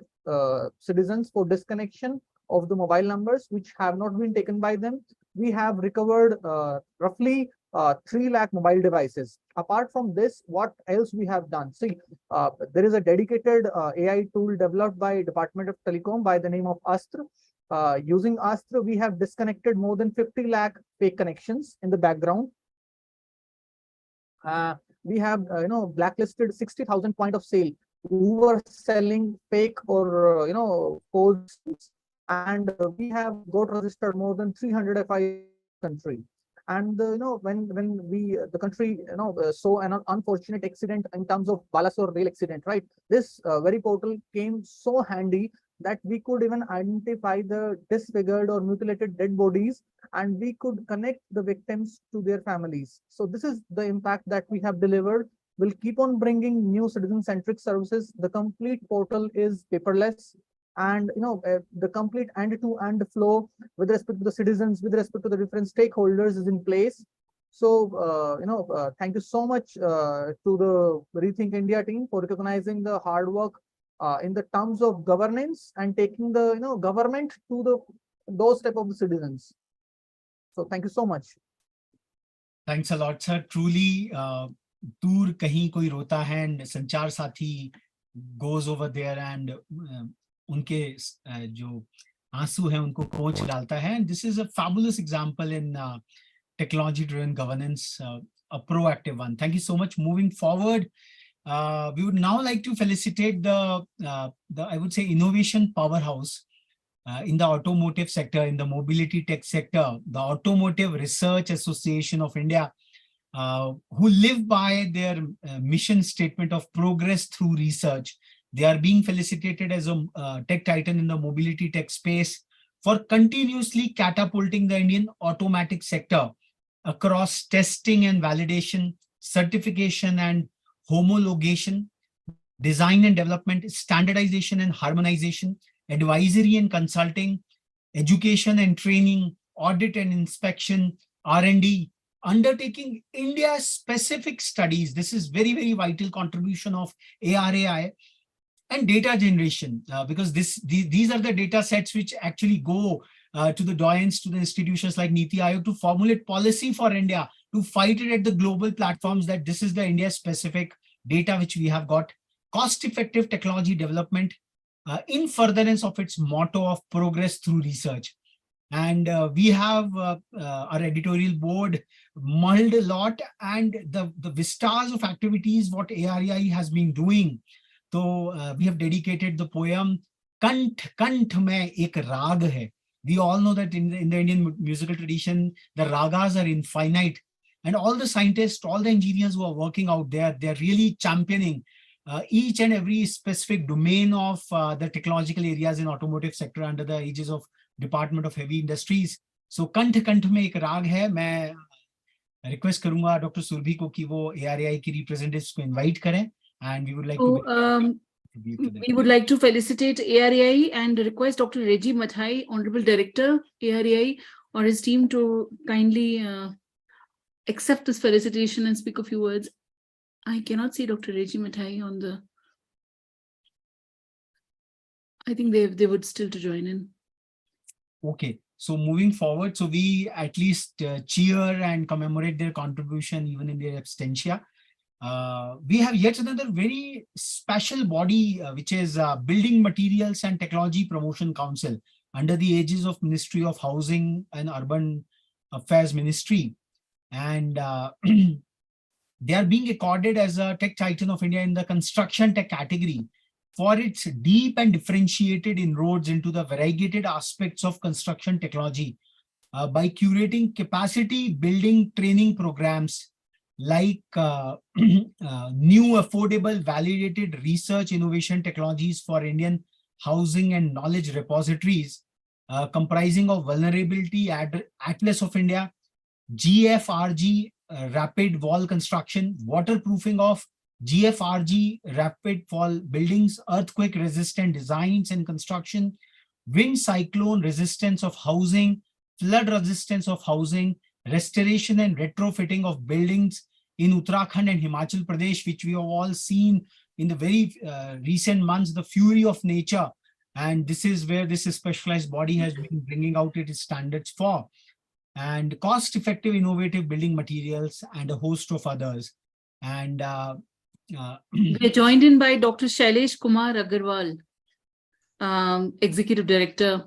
citizens for disconnection of the mobile numbers which have not been taken by them. We have recovered roughly 3 lakh mobile devices. Apart from this, what else we have done? See, there is a dedicated AI tool developed by Department of Telecom by the name of Astra. Using Astra, we have disconnected more than 50 lakh fake connections in the background. We have blacklisted 60,000 point of sale who were selling fake or codes, and we have got registered more than 300 FI country. And when the country saw an unfortunate accident in terms of Balasore rail accident, right? This very portal came so handy that we could even identify the disfigured or mutilated dead bodies, and we could connect the victims to their families. So this is the impact that we have delivered. We'll keep on bringing new citizen-centric services. The complete portal is paperless, and the complete end-to-end flow with respect to the citizens, with respect to the different stakeholders is in place. So thank you so much to the Rethink India team for recognizing the hard work in the terms of governance and taking the government to the doorstep of the citizens. So thank you so much. Thanks a lot, sir. Truly, दूर कहीं कोई रोता है and संचार साथी goes over there and उनके जो आंसू हैं उनको पोंछ डालता है. And this is a fabulous example in technology-driven governance, a proactive one. Thank you so much. Moving forward, we would now like to felicitate the I would say innovation powerhouse in the automotive sector, in the mobility tech sector, the Automotive Research Association of India, who live by their mission statement of progress through research. They are being felicitated as a tech titan in the mobility tech space for continuously catapulting the Indian automatic sector across testing and validation, certification and homologation, design and development, standardization and harmonization, advisory and consulting, education and training, audit and inspection, R&D, undertaking India-specific studies. This is very, very vital contribution of ARAI, and data generation, because these are the data sets which actually go to the doyens, to the institutions like Niti Aayog to formulate policy for India, to fight it at the global platforms, that this is the India-specific data which we have got. Cost-effective technology development in furtherance of its motto of progress through research. And we have our editorial board mulled a lot, and the vistas of activities what ARI has been doing. So we have dedicated the poem Kanth Mein Ek Raag Hai. We all know that in the Indian musical tradition, the ragas are infinite, and all the scientists, all the engineers who are working out there, they're really championing each and every specific domain of the technological areas in automotive sector under the aegis of Department of Heavy Industries. So Kanth Mein Ek Raag Hai. मैं request करूंगा doctor Surabhi को कि वो ARAI की representatives को invite करें, and we would like we would like to felicitate ARAI and request Dr. Reggie Mathai, Honorable Director, ARAI, or his team to kindly accept this felicitation and speak a few words. I cannot see Dr. Reggie Mathai on the... I think they would still to join in. Okay, so moving forward, so we at least cheer and commemorate their contribution even in their absentia. We have yet another very special body, which is Building Materials and Technology Promotion Council under the aegis of Ministry of Housing and Urban Affairs Ministry. And they are being accorded as a Tech Titan of India in the construction tech category for its deep and differentiated inroads into the variegated aspects of construction technology by curating capacity building training programs like new affordable validated research innovation technologies for Indian housing and knowledge repositories comprising of Vulnerability Atlas of India, GFRG rapid wall construction, waterproofing of GFRG rapid fall buildings, earthquake resistant designs and construction, wind cyclone resistance of housing, flood resistance of housing, restoration and retrofitting of buildings in Uttarakhand and Himachal Pradesh, which we have all seen in the very recent months, the fury of nature. And this is where this specialized body has been bringing out its standards for. And cost-effective innovative building materials and a host of others. And we are joined in by Dr. Shailesh Kumar Agarwal, Executive Director,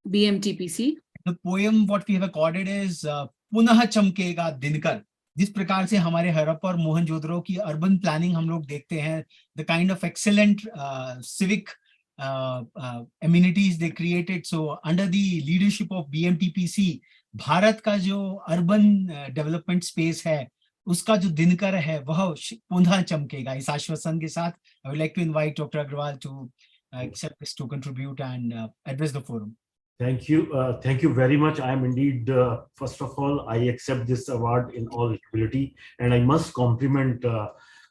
BMTPC. The poem what we have accorded is Punah Chamkega Dinkar. जिस प्रकार से हमारे हड़प्पा और मोहनजोदड़ो की urban planning हम लोग देखते हैं, the kind of excellent civic amenities they created. So under the leadership of BMTPC, Bharat का जो अर्बन डेवलपमेंट स्पेस है उसका जो दिनकर है वह पुनः चमकेगा. इस आश्वासन के साथ I would like to invite Dr. Agrawal to accept this to contribute and address the forum. Thank you very much. I am indeed, first of all, I accept this award in all humility, and I must compliment,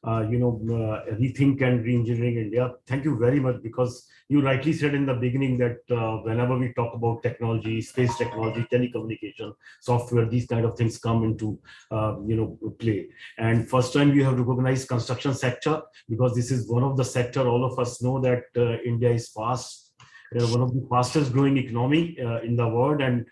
Rethink and Reengineering India. Thank you very much, because you rightly said in the beginning that whenever we talk about technology, space technology, telecommunication, software, these kind of things come into, play. And first time you have recognized construction sector, because this is one of the sector all of us know that India is one of the fastest growing economy in the world. And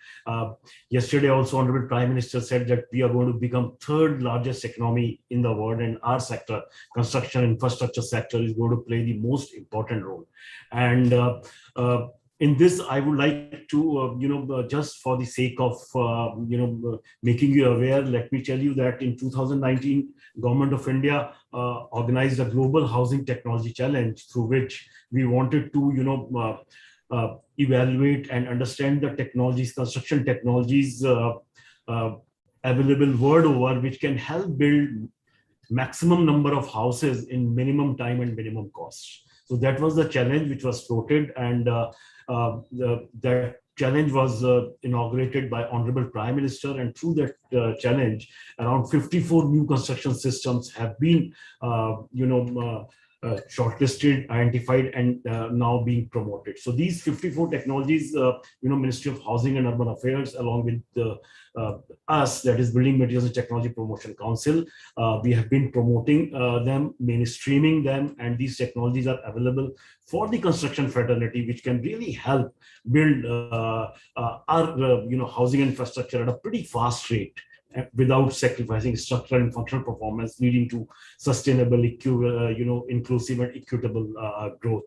yesterday also Honorable Prime Minister said that we are going to become third largest economy in the world, and our sector, construction infrastructure sector, is going to play the most important role. And in this, I would like to, just for the sake of, making you aware, let me tell you that in 2019, Government of India organized a Global Housing Technology Challenge, through which we wanted to, evaluate and understand the technologies, construction technologies available world over, which can help build maximum number of houses in minimum time and minimum cost. So that was the challenge which was floated, and that challenge was inaugurated by Honorable Prime Minister, and through that challenge, around 54 new construction systems have been, shortlisted, identified, and now being promoted. So these 54 technologies, Ministry of Housing and Urban Affairs, along with us, that is Building Materials and Technology Promotion Council, we have been promoting them, mainstreaming them, and these technologies are available for the construction fraternity, which can really help build our housing infrastructure at a pretty fast rate, without sacrificing structural and functional performance, leading to sustainable, inclusive and equitable growth.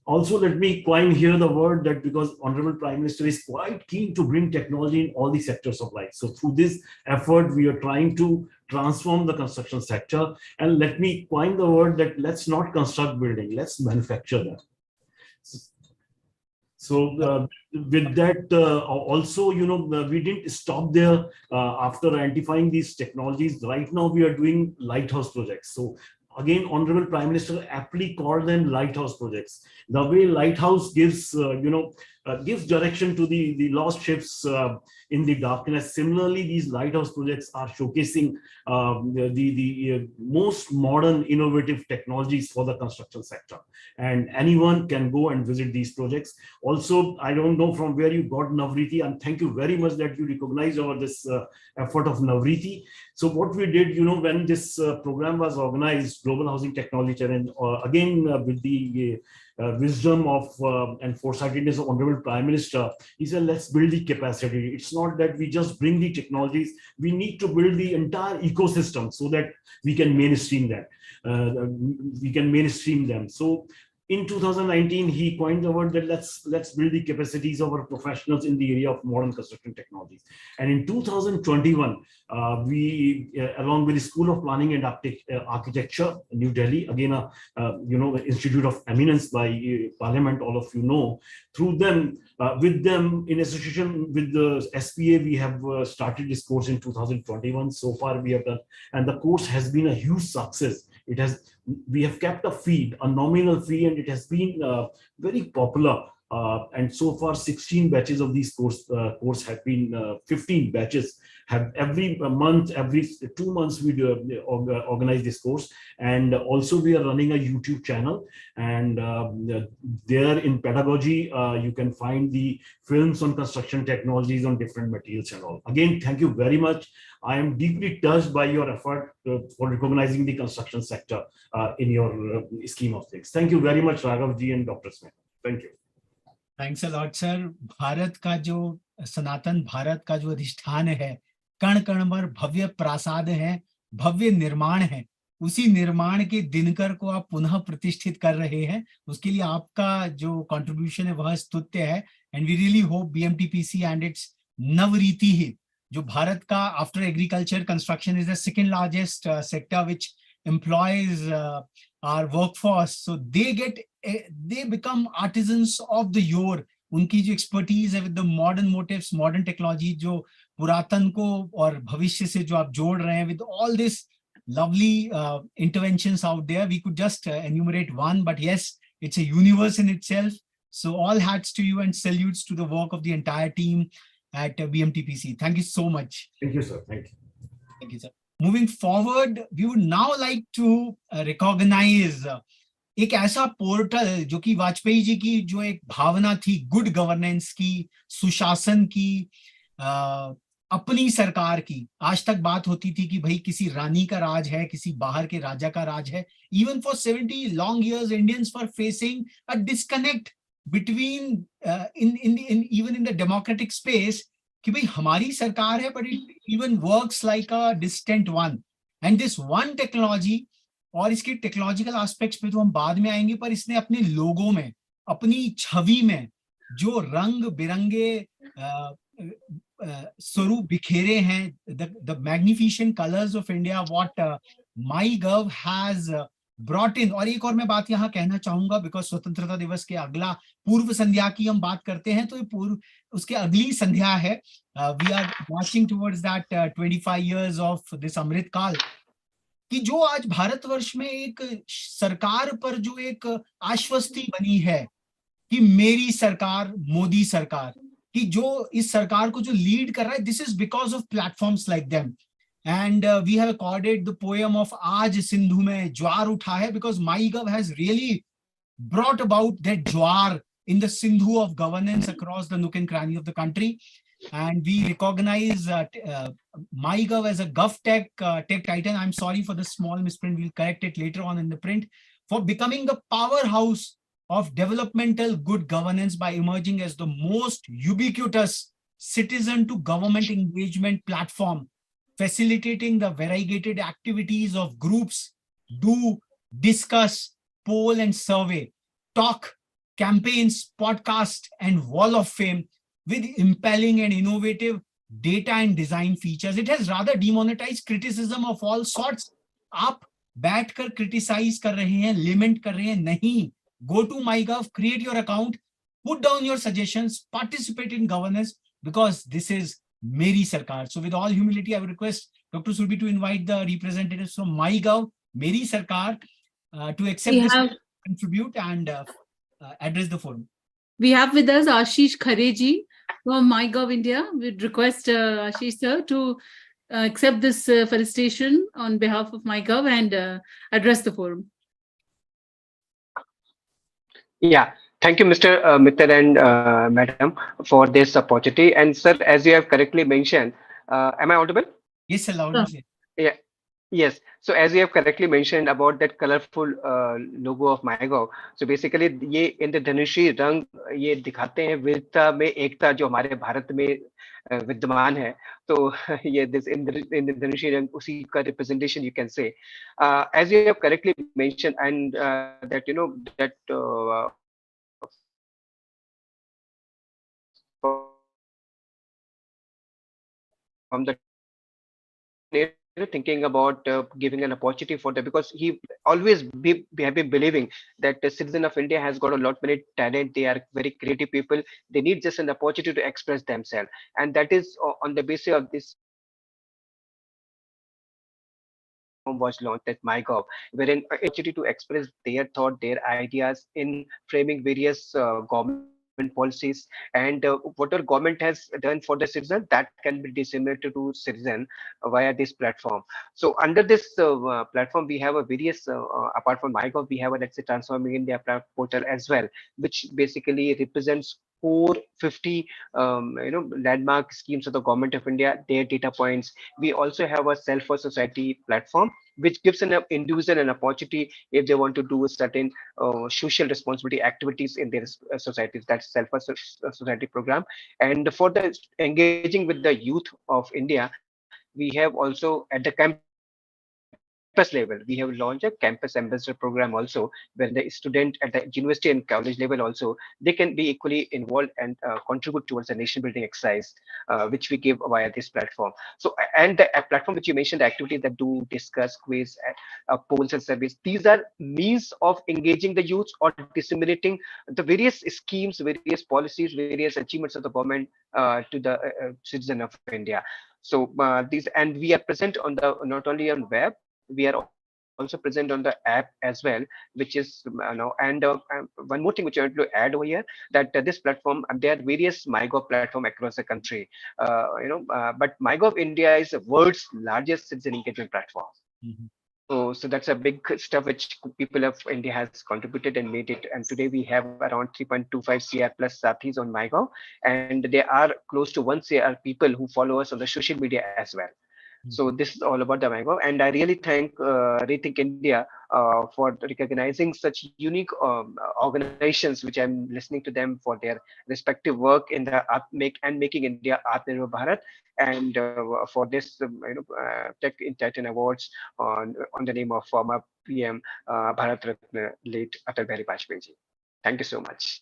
Also, let me coin here the word that, because Honorable Prime Minister is quite keen to bring technology in all the sectors of life. So through this effort, we are trying to transform the construction sector. And let me coin the word that let's not construct building, let's manufacture them. So with that, also, we didn't stop there. After identifying these technologies, right now we are doing lighthouse projects. So again, Honorable Prime Minister aptly called them lighthouse projects. The way lighthouse gives, gives direction to the lost ships in the darkness. Similarly, these lighthouse projects are showcasing the most modern, innovative technologies for the construction sector. And anyone can go and visit these projects. Also, I don't know from where you got Navriti, and thank you very much that you recognize this effort of Navriti. So what we did, when this program was organized, Global Housing Technology Challenge, again with the wisdom of and foresightedness of Honorable Prime Minister, he said, let's build the capacity. It's not that we just bring the technologies, we need to build the entire ecosystem so that we can mainstream that. So in 2019, he coined the word that let's build the capacities of our professionals in the area of modern construction technologies. And in 2021, we, along with the School of Planning and Architecture, New Delhi, again, the Institute of Eminence by Parliament, all of you know, through them, with them, in association with the SPA, we have started this course in 2021. So far, we have done, and the course has been a huge success. We have kept a nominal fee, and it has been very popular. And so far, 16 batches of these course have been 15 batches. Have every month, every 2 months, we organize this course. And also, we are running a YouTube channel. And there in pedagogy, you can find the films on construction technologies on different materials and all. Again, thank you very much. I am deeply touched by your effort for recognizing the construction sector in your scheme of things. Thank you very much, Raghav ji and Dr. Smith. Thank you. Thanks a lot, sir. Bharat का जो सनातन भारत का जो अधिष्ठान है, कण कण पर भव्य प्रासाद है, भव्य निर्माण है, उसी निर्माण के दिनकर को आप पुनः प्रतिष्ठित कर रहे हैं. उसके लिए आपका जो कंट्रीब्यूशन है वह स्तुत्य है. And we really hope BMTPC and its Navriti ही, जो भारत का after agriculture construction is the second largest sector which employs our workforce, so they get they become artisans of the yore. उनकी जो expertise है with the modern motives, modern technology, जो पुरातन को और भविष्य से जो आप जोड़ रहे हैं, with all this lovely interventions out there. We could just enumerate one, but yes, it's a universe in itself. So all hats to you and salutes to the work of the entire team at BMTPC. Thank you so much. Thank you, sir. Thank you. Thank you, sir. Moving forward, we would now like to recognize एक ऐसा portal जो कि वाजपेयी जी की जो एक भावना थी good governance की, सुशासन की, अपनी सरकार की. आज तक बात होती थी कि भाई किसी रानी का राज है, किसी बाहर के राजा का राज है. Even for 70 long years, Indians were facing a disconnect between even in the democratic space कि भाई हमारी सरकार है, but it even works like a distant one. And this one technology, और इसके टेक्नोलॉजिकल एस्पेक्ट्स पे तो हम बाद में आएंगे, पर इसने अपने लोगों में, अपनी छवि में जो रंग बिरंगे स्वरूप बिखेरे हैं, the magnificent colors of India, what MyGov has brought in. और एक और मैं बात यहाँ कहना चाहूंगा, बिकॉज स्वतंत्रता दिवस के अगला पूर्व संध्या की हम बात करते हैं, तो ये पूर्व उसके अगली संध्या है. We are marching towards that 25 years of this Amrit Kaal, कि जो आज भारतवर्ष में एक सरकार पर जो एक आश्वस्ति बनी है कि मेरी सरकार, मोदी सरकार, कि जो इस सरकार को जो लीड कर रहा है, this is because of platforms like them. And we have accorded the poem of आज सिंधु में ज्वार उठा है, because MyGov has really brought about that jwar in the Sindhu of governance across the nook and cranny of the country. And we recognize MyGov as a GovTech tech titan. I'm sorry for the small misprint. We'll correct it later on in the print. For becoming the powerhouse of developmental good governance by emerging as the most ubiquitous citizen to government engagement platform, facilitating the variegated activities of groups, do, discuss, poll and survey, talk, campaigns, podcast, and wall of fame with impelling and innovative data and design features. It has rather demonetized criticism of all sorts. आप बैठकर criticize कर रहे हैं, lament कर रहे हैं, नहीं. Go to MyGov, create your account, put down your suggestions, participate in governance, because this is मेरी सरकार. So with all humility, I would request Dr. Surbi to invite the representatives from MyGov, मेरी सरकार, to accept this, contribute and address the forum. We have with us Ashish Khareji from MyGov India. We'd request Ashish sir to accept this felicitation on behalf of MyGov and address the forum. Yeah, thank you, Mr. Mittal and Madam, for this opportunity. And sir, as you have correctly mentioned, am I audible? Yes, sir, loudly. Yeah. Yes. So as you have correctly mentioned about that colorful logo of MyGov, so basically ये इंद्रधनुषी रंग ये दिखाते हैं विविधता में एकता जो हमारे भारत में विद्यमान है. तो ये this इंद्रधनुषी रंग उसी का representation you can say. As you have correctly mentioned, and that you know that from the thinking about giving an opportunity for them, because he always have been believing that the citizen of India has got a lot many talent. They are very creative people. They need just an opportunity to express themselves, and that is on the basis of this was launched at MyGov, wherein opportunity to express their thought, their ideas in framing various government policies, and whatever government has done for the citizen, that can be disseminated to citizen via this platform. So under this platform, we have a various apart from MyGov, we have a, let's say, Transforming India portal as well, which basically represents 450 landmark schemes of the government of India, their data points. We also have a Self for Society platform, which gives an individual an opportunity if they want to do a certain social responsibility activities in their societies. That's Self for Society program. And for the engaging with the youth of India, we have also at the campaign campus level. We have launched a campus ambassador program also, where the student at the university and college level also, they can be equally involved and contribute towards the nation building exercise, which we give via this platform. So, and the platform which you mentioned, the activities that do discuss, quiz, polls and surveys, these are means of engaging the youth or disseminating the various schemes, various policies, various achievements of the government to the citizen of India. So these, and we are present on the, not only on web, we are also present on the app as well, which is one more thing which I want to add over here, that this platform, there are various MyGov platform across the country, but MyGov India is the world's largest citizen engagement platform. So that's a big stuff which people of India has contributed and made it. And today we have around 3.25 CR plus Sathis on MyGov, and there are close to 1 CR people who follow us on the social media as well. So this is all about the MyGov, and I really thank Rethink India for recognizing such unique organizations, which I'm listening to them for their respective work in the making India Atmanirbhar Bharat, and for this Tech in Titan Awards on the name of former PM Bharat Ratna late Atal Bihari Vajpayee ji. Thank you so much.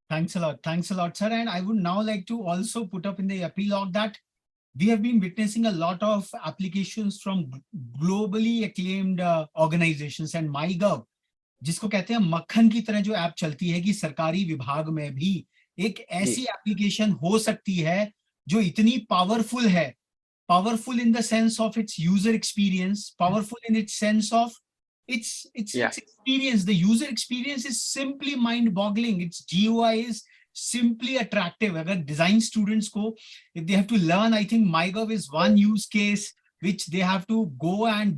Thanks a lot, sir. And I would now like to also put up in the epilogue that we have been witnessing a lot of applications from globally acclaimed organizations, and MyGov, जिसको कहते हैं मक्खन की तरह जो app चलती है कि सरकारी विभाग में भी एक ऐसी एप्लीकेशन हो सकती है जो इतनी पावरफुल है, powerful in the sense of its user experience, powerful in its sense of its experience. The user experience is simply mind boggling. Its GUI is simply attractive. Agar design students ko, if they have to learn, I think MyGov is one use case which they have to go and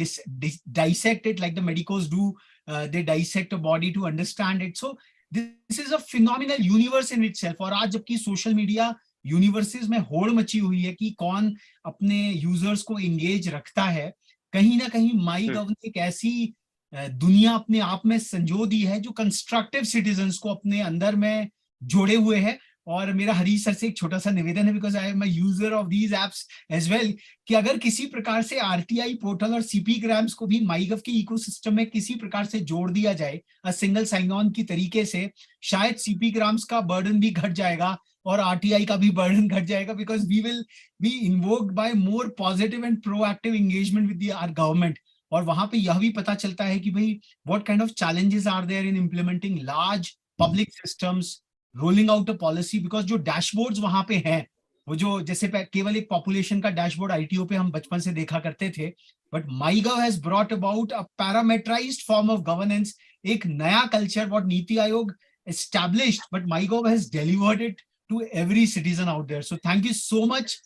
dissect it like the medicos do. They dissect a body to understand it. So this is a phenomenal universe in itself. और आज जबकि social media universes में होड़ मची हुई है कि कौन अपने यूजर्स को एंगेज रखता है, कहीं ना कहीं MyGov ने एक ऐसी दुनिया अपने आप में संजो दी है जो कंस्ट्रक्टिव सिटीजन्स को अपने अंदर में जोड़े हुए है। और मेरा हरीश सर से एक छोटा सा निवेदन है, because I am a user of these apps as well, कि अगर किसी प्रकार से आरटीआई पोर्टल और सीपी ग्राम्स को भी MyGov के इकोसिस्टम में किसी प्रकार से जोड़ दिया जाए अ सिंगल साइन ऑन की तरीके से, शायद सीपी ग्राम्स का बर्डन भी घट जाएगा और आरटीआई का भी बर्डन घट जाएगा, because we will be invoked by more positive and proactive engagement with our government. और वहां पे यह भी पता चलता है कि भाई what kind of challenges are there in implementing large public systems, rolling out a policy, because जो डैशबोर्ड्स वहां पे हैं, वो जो जैसे केवल एक पॉपुलेशन का डैशबोर्ड आईटीओ पे हम बचपन से देखा करते थे, but MyGov has brought about a parameterized form of governance, एक नया culture what NITI Aayog established, but MyGov has delivered it to every citizen out there. So thank you so much,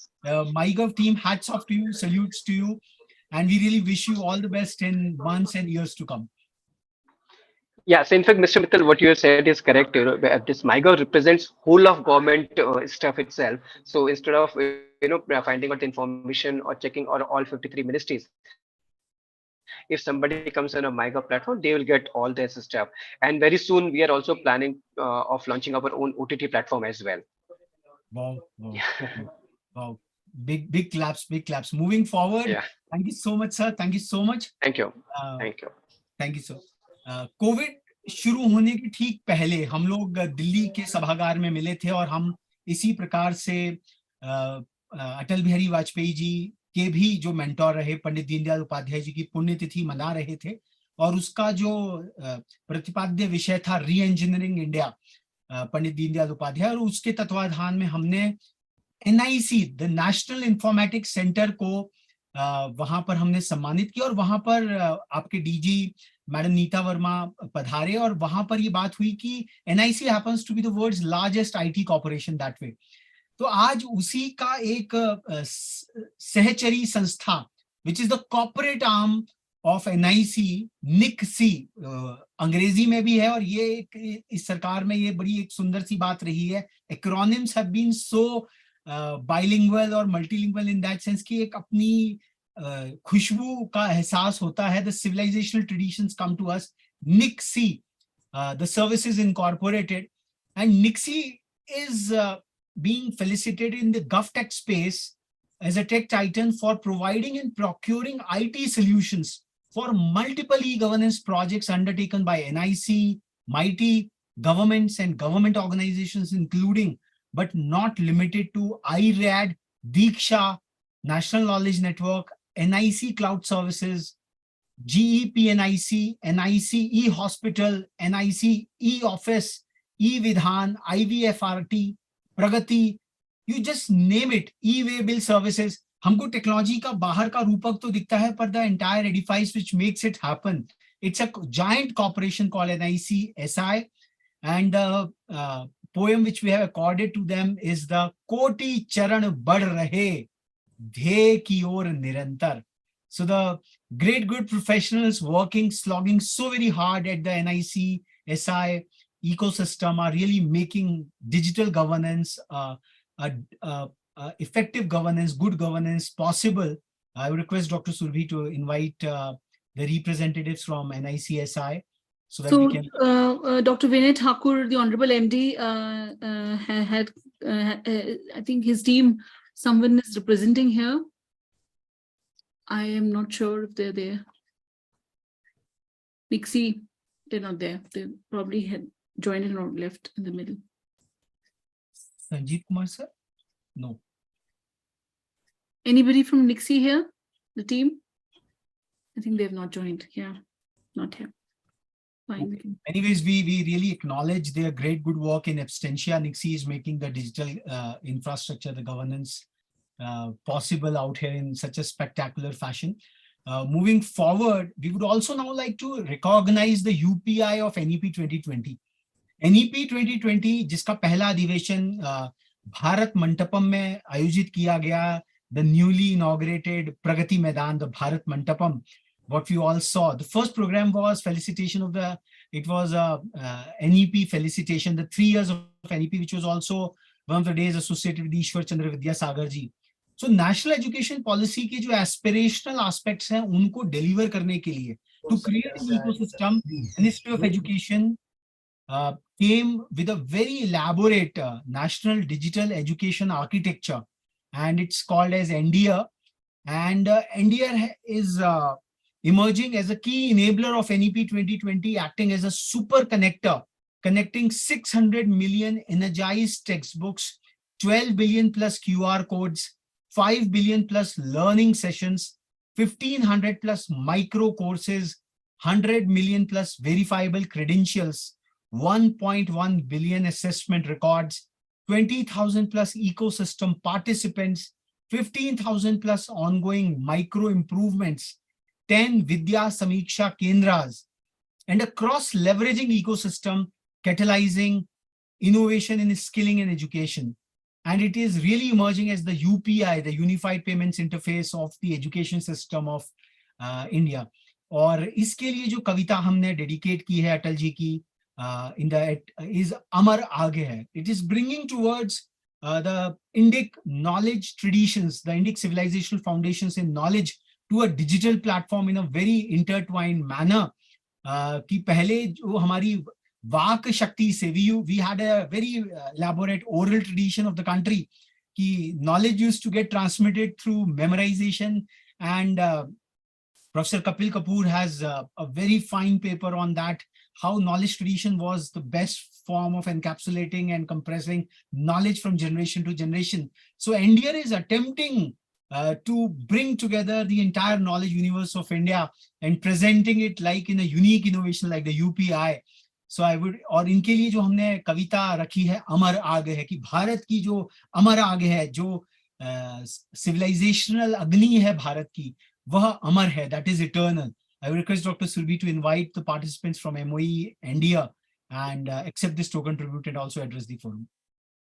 MyGov team. Hats off to you, salutes to you, and we really wish you all the best in months and years to come. Yeah, so in fact, Mr. Mittal, what you have said is correct. This MyGov represents whole of government stuff itself. So instead of finding out information or checking all 53 ministries, if somebody comes on a MyGov platform, they will get all this stuff. And very soon, we are also planning of launching our own OTT platform as well. Wow, wow. Big claps, big claps. Moving forward, thank you so much, sir. Thank you so much. Thank you. Thank you, sir. Covid शुरू होने के ठीक पहले हम लोग दिल्ली के सभागार में मिले थे और हम इसी प्रकार से अटल बिहारी वाजपेयी जी के भी जो मेंटोर रहे पंडित दीनदयाल उपाध्याय जी की पुण्यतिथि मना रहे थे, और उसका जो प्रतिपाद्य विषय था री इंजीनियरिंग इंडिया पंडित दीनदयाल उपाध्याय, और उसके तत्वाधान में हमने NIC the national informatics centre को वहां पर हमने सम्मानित किया, और वहां पर आपके डीजी मैडम नीता वर्मा पधारे, और वहां पर ये बात हुई कि NIC happens to be the world's largest IT corporation that way. तो आज उसी का एक सहचरी संस्था which is the corporate arm of NIC, NICC अंग्रेजी में भी है, और ये इस सरकार में ये बड़ी एक सुंदर सी बात रही है, acronyms have been so bilingual और multilingual in that sense कि एक अपनी खुशबू का एहसास होता है. The civilizational traditions come to us. NICC, the services incorporated, and NICC is being felicitated in the GovTech space as a tech titan for providing and procuring IT solutions for multiple e-governance projects undertaken by NIC, mighty governments and government organizations, including but not limited to IRAD, Diksha, National Knowledge Network, NIC Cloud Services, GEPNIC, NIC e-Hospital, NIC e-Office, e-Vidhan, IVFRT, Pragati, you just name it, e-way bill services. हमको technology का बाहर का रूपक तो दिखता है, पर the entire edifice which makes it happen. It's a giant corporation called NIC SI, and the poem which we have accorded to them is the Koti Charan Bad Rahe, Dhye Ki Or Nirantar. So the great good professionals working, slogging so very hard at the NIC SI ecosystem are really making digital governance, effective governance, good governance possible. I would request Dr. Surbhi to invite the representatives from NICSI so that we can. Dr. Vinay Thakur, the Honorable MD, had, I think his team, someone is representing here. I am not sure if they're there. Nixie, they're not there. They probably had joined and or left in the middle. Sanjeev Kumar sir? No. Anybody from Nixie here? The team? I think they have not joined. Yeah, not here. Fine. Okay. Anyways, we really acknowledge their great good work in absentia. Nixie is making the digital infrastructure, the governance possible out here in such a spectacular fashion. Moving forward, we would also now like to recognize the UPI of NEP 2020. NEP 2020, जिसका पहला अधिवेशन भारत मंटपम में आयोजित किया गया, the newly inaugurated Pragati Maidan, the Bharat Mantapam, what we all saw. The first program was felicitation of the, it was a NEP felicitation, the 3 years of NEP, which was also one of the days associated with Ishwar Chandra Vidyasagar ji. So national education policy के जो aspirational aspects हैं, उनको deliver करने के लिए, to create an ecosystem, Ministry of Education came with a very elaborate national digital education architecture, and it's called as NDR. And NDR is emerging as a key enabler of NEP 2020, acting as a super connector, connecting 600 million energized textbooks, 12 billion plus QR codes, 5 billion plus learning sessions, 1500 plus micro courses, 100 million plus verifiable credentials, 1.1 billion assessment records, 20,000 plus ecosystem participants, 15,000 plus ongoing micro improvements, 10 Vidya Samiksha Kendras, and a cross-leveraging ecosystem catalyzing innovation in skilling and education. And it is really emerging as the UPI, the Unified Payments Interface of the education system of India. और इसके लिए जो कविता हमने dedicate की है अटल जी की is Amar Aage Hai. It is bringing towards the Indic knowledge traditions, the Indic civilizational foundations in knowledge to a digital platform in a very intertwined manner. कि पहले जो हमारी वाक शक्ति से we had a very elaborate oral tradition of the country कि knowledge used to get transmitted through memorization, and Professor Kapil Kapoor has a very fine paper on that, how knowledge tradition was the best form of encapsulating and compressing knowledge from generation to generation. So NDR is attempting to bring together the entire knowledge universe of India and presenting it like in a unique innovation like the UPI. So I would, और इनके लिए जो हमने कविता रखी है अमर आगे है, कि भारत की जो अमर आगे है, जो civilizational अग्नि है भारत की, वह अमर है, that is eternal. I will request Dr. Surbhi to invite the participants from MOE, India, and accept this token tribute and also address the forum.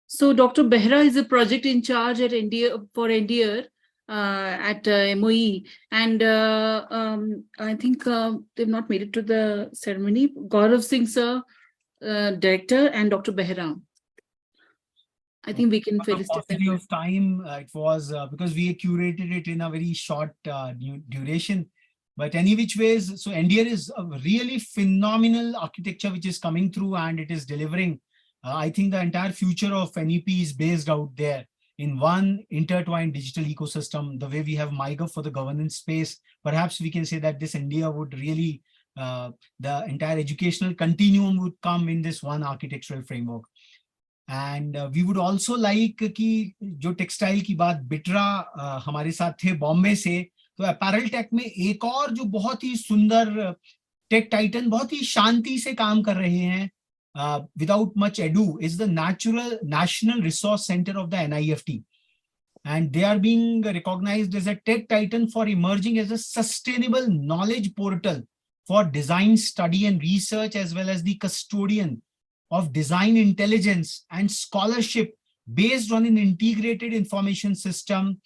So Dr. Behra is a project in charge at India for NDR at MOE, and I think they've not made it to the ceremony. Gaurav Singh sir, director, and Dr. Behra. I think we can felicitate them. Of time, it was because we curated it in a very short duration. But any which ways, so NDR is a really phenomenal architecture which is coming through, and it is delivering. I think the entire future of NEP is based out there. in one intertwined digital ecosystem, the way we have MyGov for the governance space, perhaps we can say that this India would really, the entire educational continuum would come in this one architectural framework. And we would also like कि जो textile की बात बिट्रा हमारे साथ थे बॉम्बे से, तो apparel take में एक और जो बहुत ही सुंदर टेक टाइटन बहुत ही शांति से काम कर रहे हैं without much ado is the National Resource Center of the NIFT. And they are being recognized as a tech titan for emerging as a sustainable knowledge portal for design study and research, as well as the custodian of design intelligence and scholarship based on an integrated information system,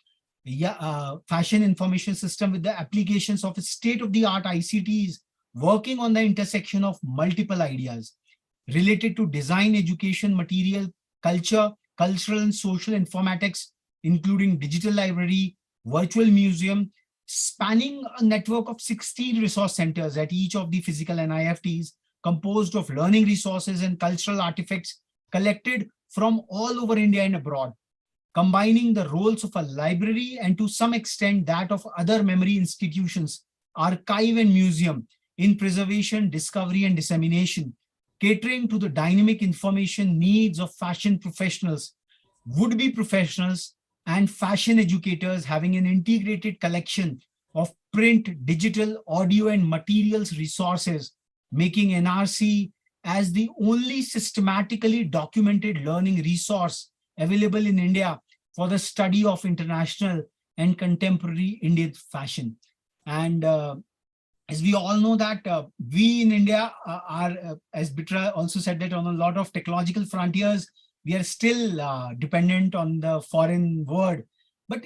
fashion information system with the applications of state-of-the-art ICTs working on the intersection of multiple ideas related to design, education, material, culture, cultural and social informatics, including digital library, virtual museum, spanning a network of 16 resource centers at each of the physical NIFTs, composed of learning resources and cultural artifacts collected from all over India and abroad, combining the roles of a library and to some extent that of other memory institutions, archive and museum in preservation, discovery and dissemination, catering to the dynamic information needs of fashion professionals, would-be professionals, and fashion educators, having an integrated collection of print, digital, audio, and materials resources, making NRC as the only systematically documented learning resource available in India for the study of international and contemporary Indian fashion. And as we all know that we in India are, as Bitra also said, that on a lot of technological frontiers, we are still dependent on the foreign world. But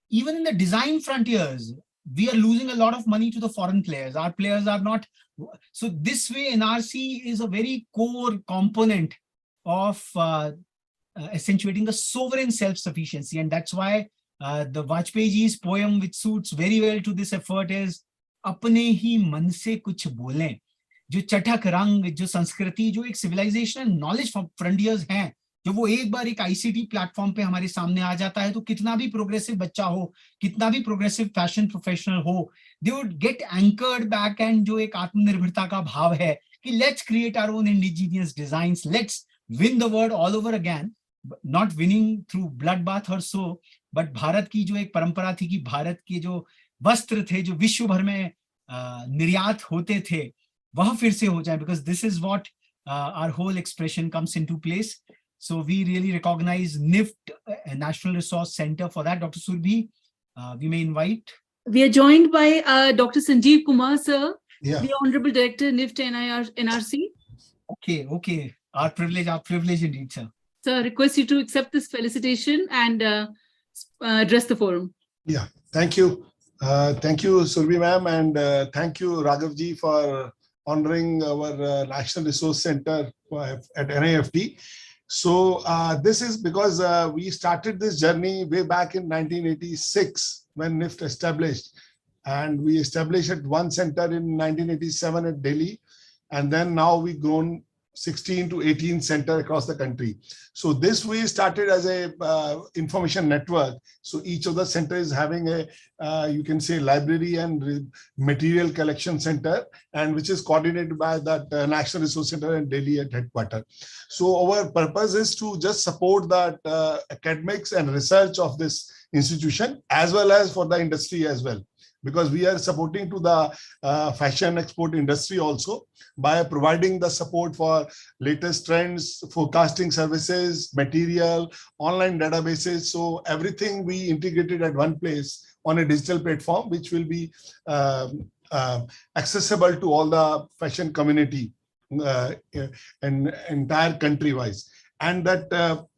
even in the design frontiers, we are losing a lot of money to the foreign players. Our players are not. So this way, NRC is a very core component of accentuating the sovereign self-sufficiency. And that's why the Vajpayee ji's poem, which suits very well to this effort, is अपने ही मन से कुछ बोलें. जो चटक रंग, जो संस्कृति, जो एक सिविलाइजेशनल नॉलेज फ्रंटियर्स हैं, जो वो एक बार एक आईसीटी प्लेटफॉर्म पे हमारे सामने आ जाता है, तो कितना भी प्रोग्रेसिव बच्चा हो, कितना भी प्रोग्रेसिव फैशन प्रोफेशनल हो, they would get anchored back. And जो एक आत्मनिर्भरता का भाव है कि let's create our own indigenous designs, let's win the world all over again, not winning through blood bath और सो, बट भारत की जो एक परंपरा थी कि भारत के जो वस्त्र थे जो विश्व भर में निर्यात होते थे, वह फिर से हो जाए, because this is what our whole expression comes into place. So we really recognize NIFT, National Resource Center, for that. Dr. Surbhi, we may invite. We are joined by Dr. Sanjeev Kumar, sir, Yeah. the Honorable Director, NIFT NRC. Okay. Our privilege indeed, sir. Sir, I request you to accept this felicitation and address the forum. Yeah, thank you. Thank you, Surbhi ma'am, and thank you, Raghav ji, for honoring our National Resource Center at NIFT. So this is because we started this journey way back in 1986 when NIFT established, and we established at one center in 1987 at Delhi, and then now we've grown 16 to 18 center across the country. So this we started as a information network. So each of the centers is having a, you can say, library and material collection center, and which is coordinated by that National Resource Center in Delhi at headquarters. So our purpose is to just support that academics and research of this institution, as well as for the industry as well, because we are supporting to the fashion export industry also by providing the support for latest trends, forecasting services, material, online databases. So everything we integrated at one place on a digital platform, which will be accessible to all the fashion community and entire country wise. And that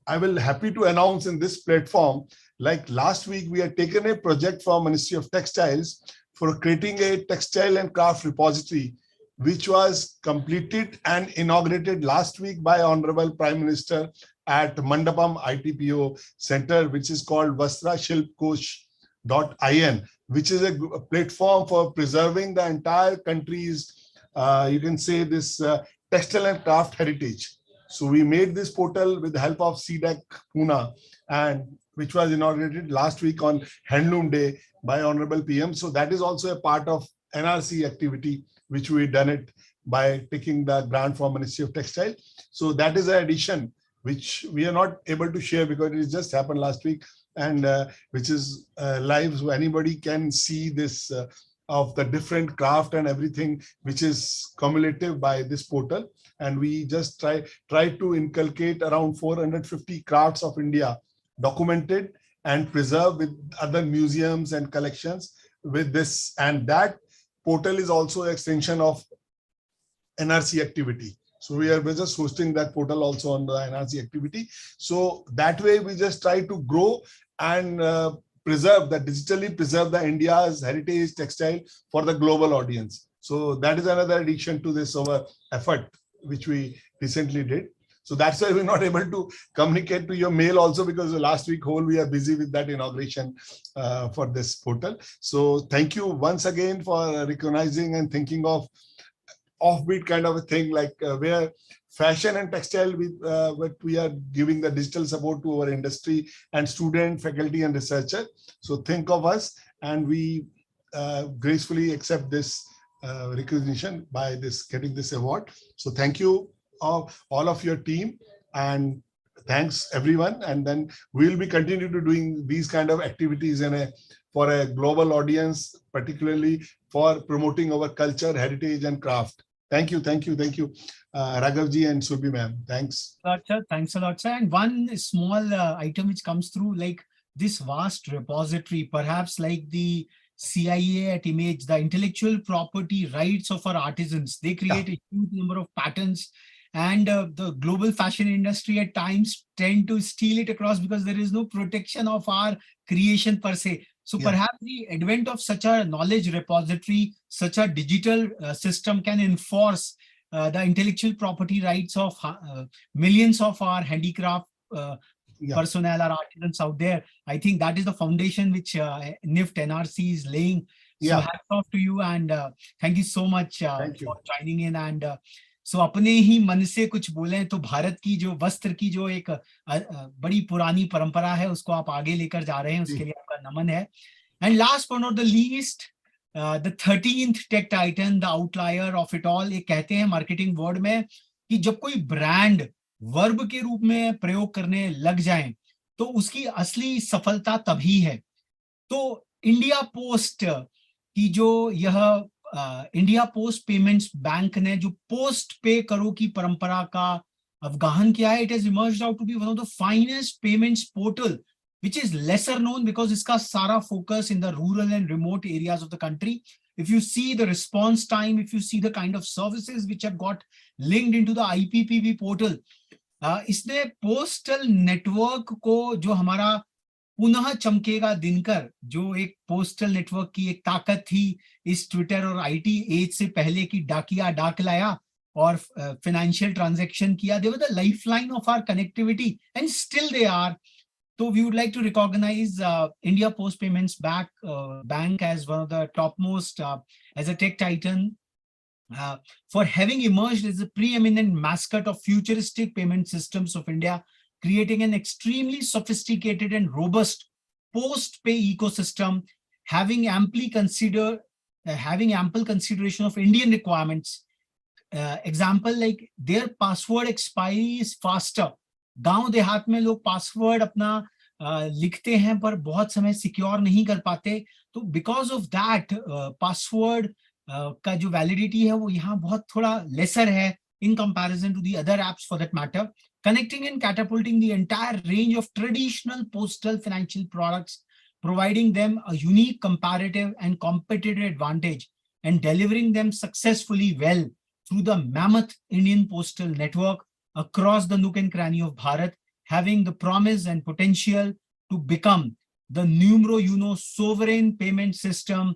I will happy to announce in this platform, like last week, we had taken a project from Ministry of Textiles for creating a textile and craft repository, which was completed and inaugurated last week by Honorable Prime Minister at Mandapam ITPO Center, which is called vastrashilpkosh.in, which is a platform for preserving the entire country's, you can say, this textile and craft heritage. So we made this portal with the help of CDEC Pune, and which was inaugurated last week on Handloom Day by Honorable PM. So that is also a part of NRC activity, which we done it by taking the grant from Ministry of Textile. So that is an addition which we are not able to share because it just happened last week, and which is live, so anybody can see this of the different craft and everything which is cumulative by this portal. And we just try to inculcate around 450 crafts of India documented and preserved with other museums and collections with this. And that portal is also an extension of NRC activity. So we're just hosting that portal also on the NRC activity. So that way we just try to grow and digitally preserve the India's heritage textile for the global audience. So that is another addition to this our effort, which we recently did. So that's why we're not able to communicate to your mail also, because the last week whole we are busy with that inauguration for this portal. So thank you once again for recognizing and thinking of offbeat kind of a thing, like where fashion and textile, what we are giving the digital support to our industry and student, faculty and researcher. So think of us, and we gracefully accept this recognition by getting this award. So thank you all of your team, and thanks everyone. And then we'll be continue to doing these kind of activities for a global audience, particularly for promoting our culture, heritage and craft. Thank you, Raghavji and Surbhi ma'am. Thanks. Thanks a lot, sir. And one small item which comes through, like this vast repository, perhaps like the CIA at Image, the intellectual property rights of our artisans, they create a huge number of patents, and the global fashion industry at times tend to steal it across because there is no protection of our creation per se. So perhaps the advent of such a knowledge repository, such a digital system can enforce the intellectual property rights of millions of our handicraft personnel or artisans out there. I think that is the foundation which NIFT NRC is laying. So hats off to you, and thank you so much for joining in. And so अपने ही मन से कुछ बोलें तो भारत की जो वस्त्र की जो एक बड़ी पुरानी परंपरा है उसको आप आगे लेकर जा रहे हैं, उसके लिए आपका नमन है. And last but not the least, the 13th tech titan, the outlier of it all, ये कहते हैं मार्केटिंग वर्ड में कि जब कोई ब्रांड वर्ब के रूप में प्रयोग करने लग जाए तो उसकी असली सफलता तभी है. तो इंडिया पोस्ट की जो यह इंडिया पोस्ट पेमेंट्स बैंक ने जो पोस्ट पे करो की परंपरा का अवगाहन किया है, it has emerged out to be one of the finest payments portal which is lesser known because iska sara focus in the rural and remote areas of the country. If you see the response time, if you see the kind of services which have got linked into the IPPB portal, इसने postal network को जो हमारा पुनः चमकेगा दिनकर, जो एक postal network की एक ताकत थी इस ट्विटर और आईटी एज से पहले की डाकिया डाक लाया और फाइनेंशियल ट्रांजैक्शन किया, they were the lifeline of our connectivity and still they are. So we would like to recognize India Post Payments Bank as one of the topmost, as a tech titan, for having emerged as a preeminent mascot of futuristic payment systems of India, creating an extremely sophisticated and robust post-pay ecosystem, having ample consideration of Indian requirements. Example, like their password expiry is faster. गांव देहात में लोग password अपना लिखते हैं पर बहुत समय सिक्योर नहीं कर पाते, तो बिकॉज ऑफ दैट पासवर्ड का जो वैलिडिटी है वो यहाँ बहुत थोड़ा लेसर है in comparison to the other apps for that matter, connecting and catapulting the entire range of traditional postal financial products, providing them a unique comparative and competitive advantage and delivering them successfully well through the mammoth Indian postal network across the nook and cranny of Bharat, having the promise and potential to become the numero uno sovereign payment system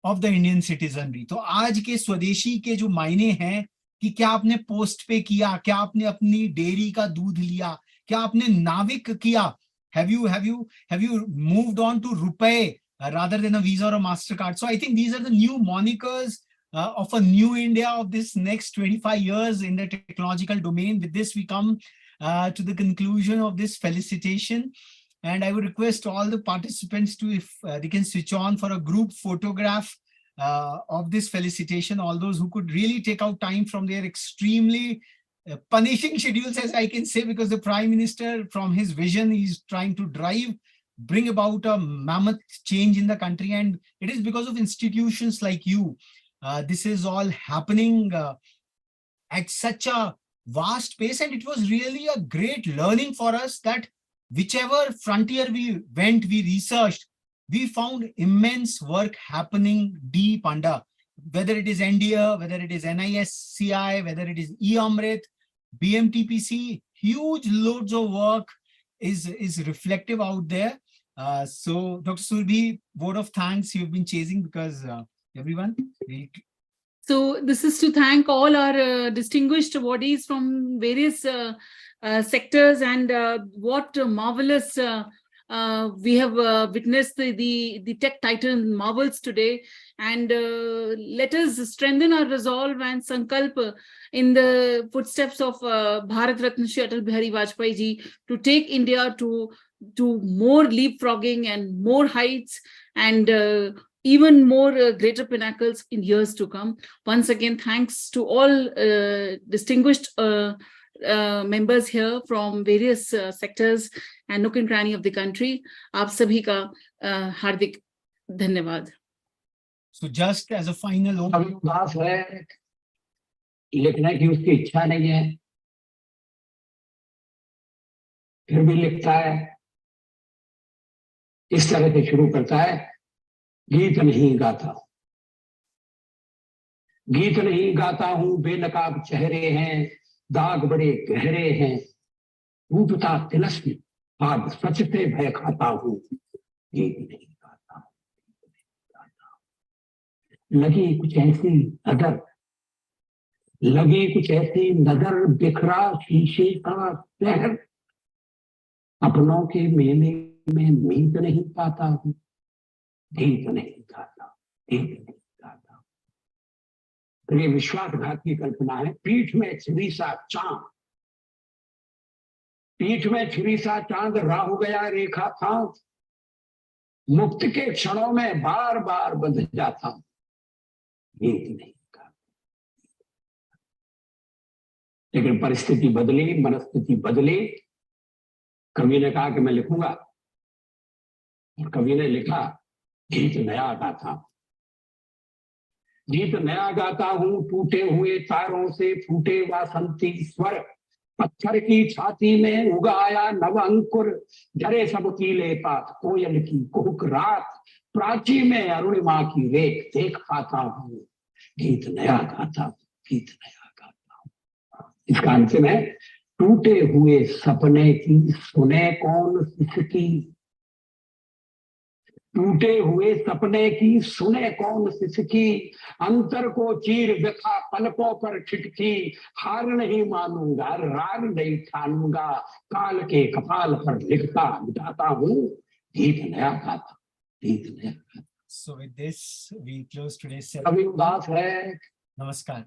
of the Indian citizenry. तो आज के स्वदेशी के जो मायने हैं कि क्या आपने पोस्ट पे किया, क्या आपने अपनी डेयरी का दूध लिया, क्या आपने नाविक किया, have you moved on to Rupee rather than a Visa or a MasterCard. So I think these are the new monikers of a new India of this next 25 years in the technological domain. With this, we come to the conclusion of this felicitation. And I would request all the participants to, if they can switch on for a group photograph of this felicitation, all those who could really take out time from their extremely punishing schedules, as I can say, because the Prime Minister, from his vision, is trying to bring about a mammoth change in the country. And it is because of institutions like you. This is all happening at such a vast pace. And it was really a great learning for us that whichever frontier we went, we researched, we found immense work happening deep under, whether it is NDA, whether it is NISCI, whether it is eAmrit, BMTPC, huge loads of work is reflective out there. So Dr. Surbhi, word of thanks you've been chasing, because everyone. So this is to thank all our distinguished awardees from various sectors, and what marvelous we have witnessed the tech titan marvels today. And let us strengthen our resolve and sankalp in the footsteps of Bharat Ratna Shri Atal Bihari Vajpayee ji to take India to more leapfrogging and more heights, and even more greater pinnacles in years to come. Once again, thanks to all distinguished members here from various sectors and nook and cranny of the country. आप सभी का हार्दिक धन्यवाद. So just as a final उदास है, लिखने की उसकी इच्छा नहीं है, फिर भी लिखता है. इस तरह से शुरू करता है, गीत नहीं गाता, गीत नहीं गाता हूं, बेनकाब चेहरे हैं, दाग बड़े गहरे हैं, टूटता तिलस्म आज सच पे भय खाता हूं, गीत नहीं गाता, लगी कुछ ऐसी नजर, लगी कुछ ऐसी नजर, बिखरा शीशे का शहर, अपनों के मेले में मीत नहीं पाता हूं, गीत नहीं गाता, गीत नहीं गाता. तो ये विश्वासघात की कल्पना है. पीठ में छुरी सा चांद, पीठ में छुरी सा चांद, राहु गया रेखा था, मुक्त के क्षणों में बार बार बंध जाता हूं, गीत नहीं गाता. लेकिन परिस्थिति बदली, मनस्थिति बदली. कवि ने कहा कि मैं लिखूंगा, और कवि ने लिखा, गीत नया गाता, गीत नया गाता हूं, टूटे हुए तारों से फूटे वासंती स्वर, पत्थर की छाती में उगाया नव अंकुर, झरे सब पीले पात, कोयल की कुहुक रात, प्राची में अरुणिमा की रेख देख पाता हूं, गीत नया गाता, गीत नया गाता हूं. इसका अंतिम है, टूटे हुए सपने की सुने कौन किसकी, टूटे हुए सपने की सुने कौन सिसकी, अंतर को चीर व्यथा पलकों पर ठिठकी, हार नहीं मानूंगा, राग नहीं ठानूंगा, काल के कपाल पर लिखता मिटाता हूँ, गीत नया गाता, गीत नया गाता. So with this, we close today's session. अभी उदास है. नमस्कार.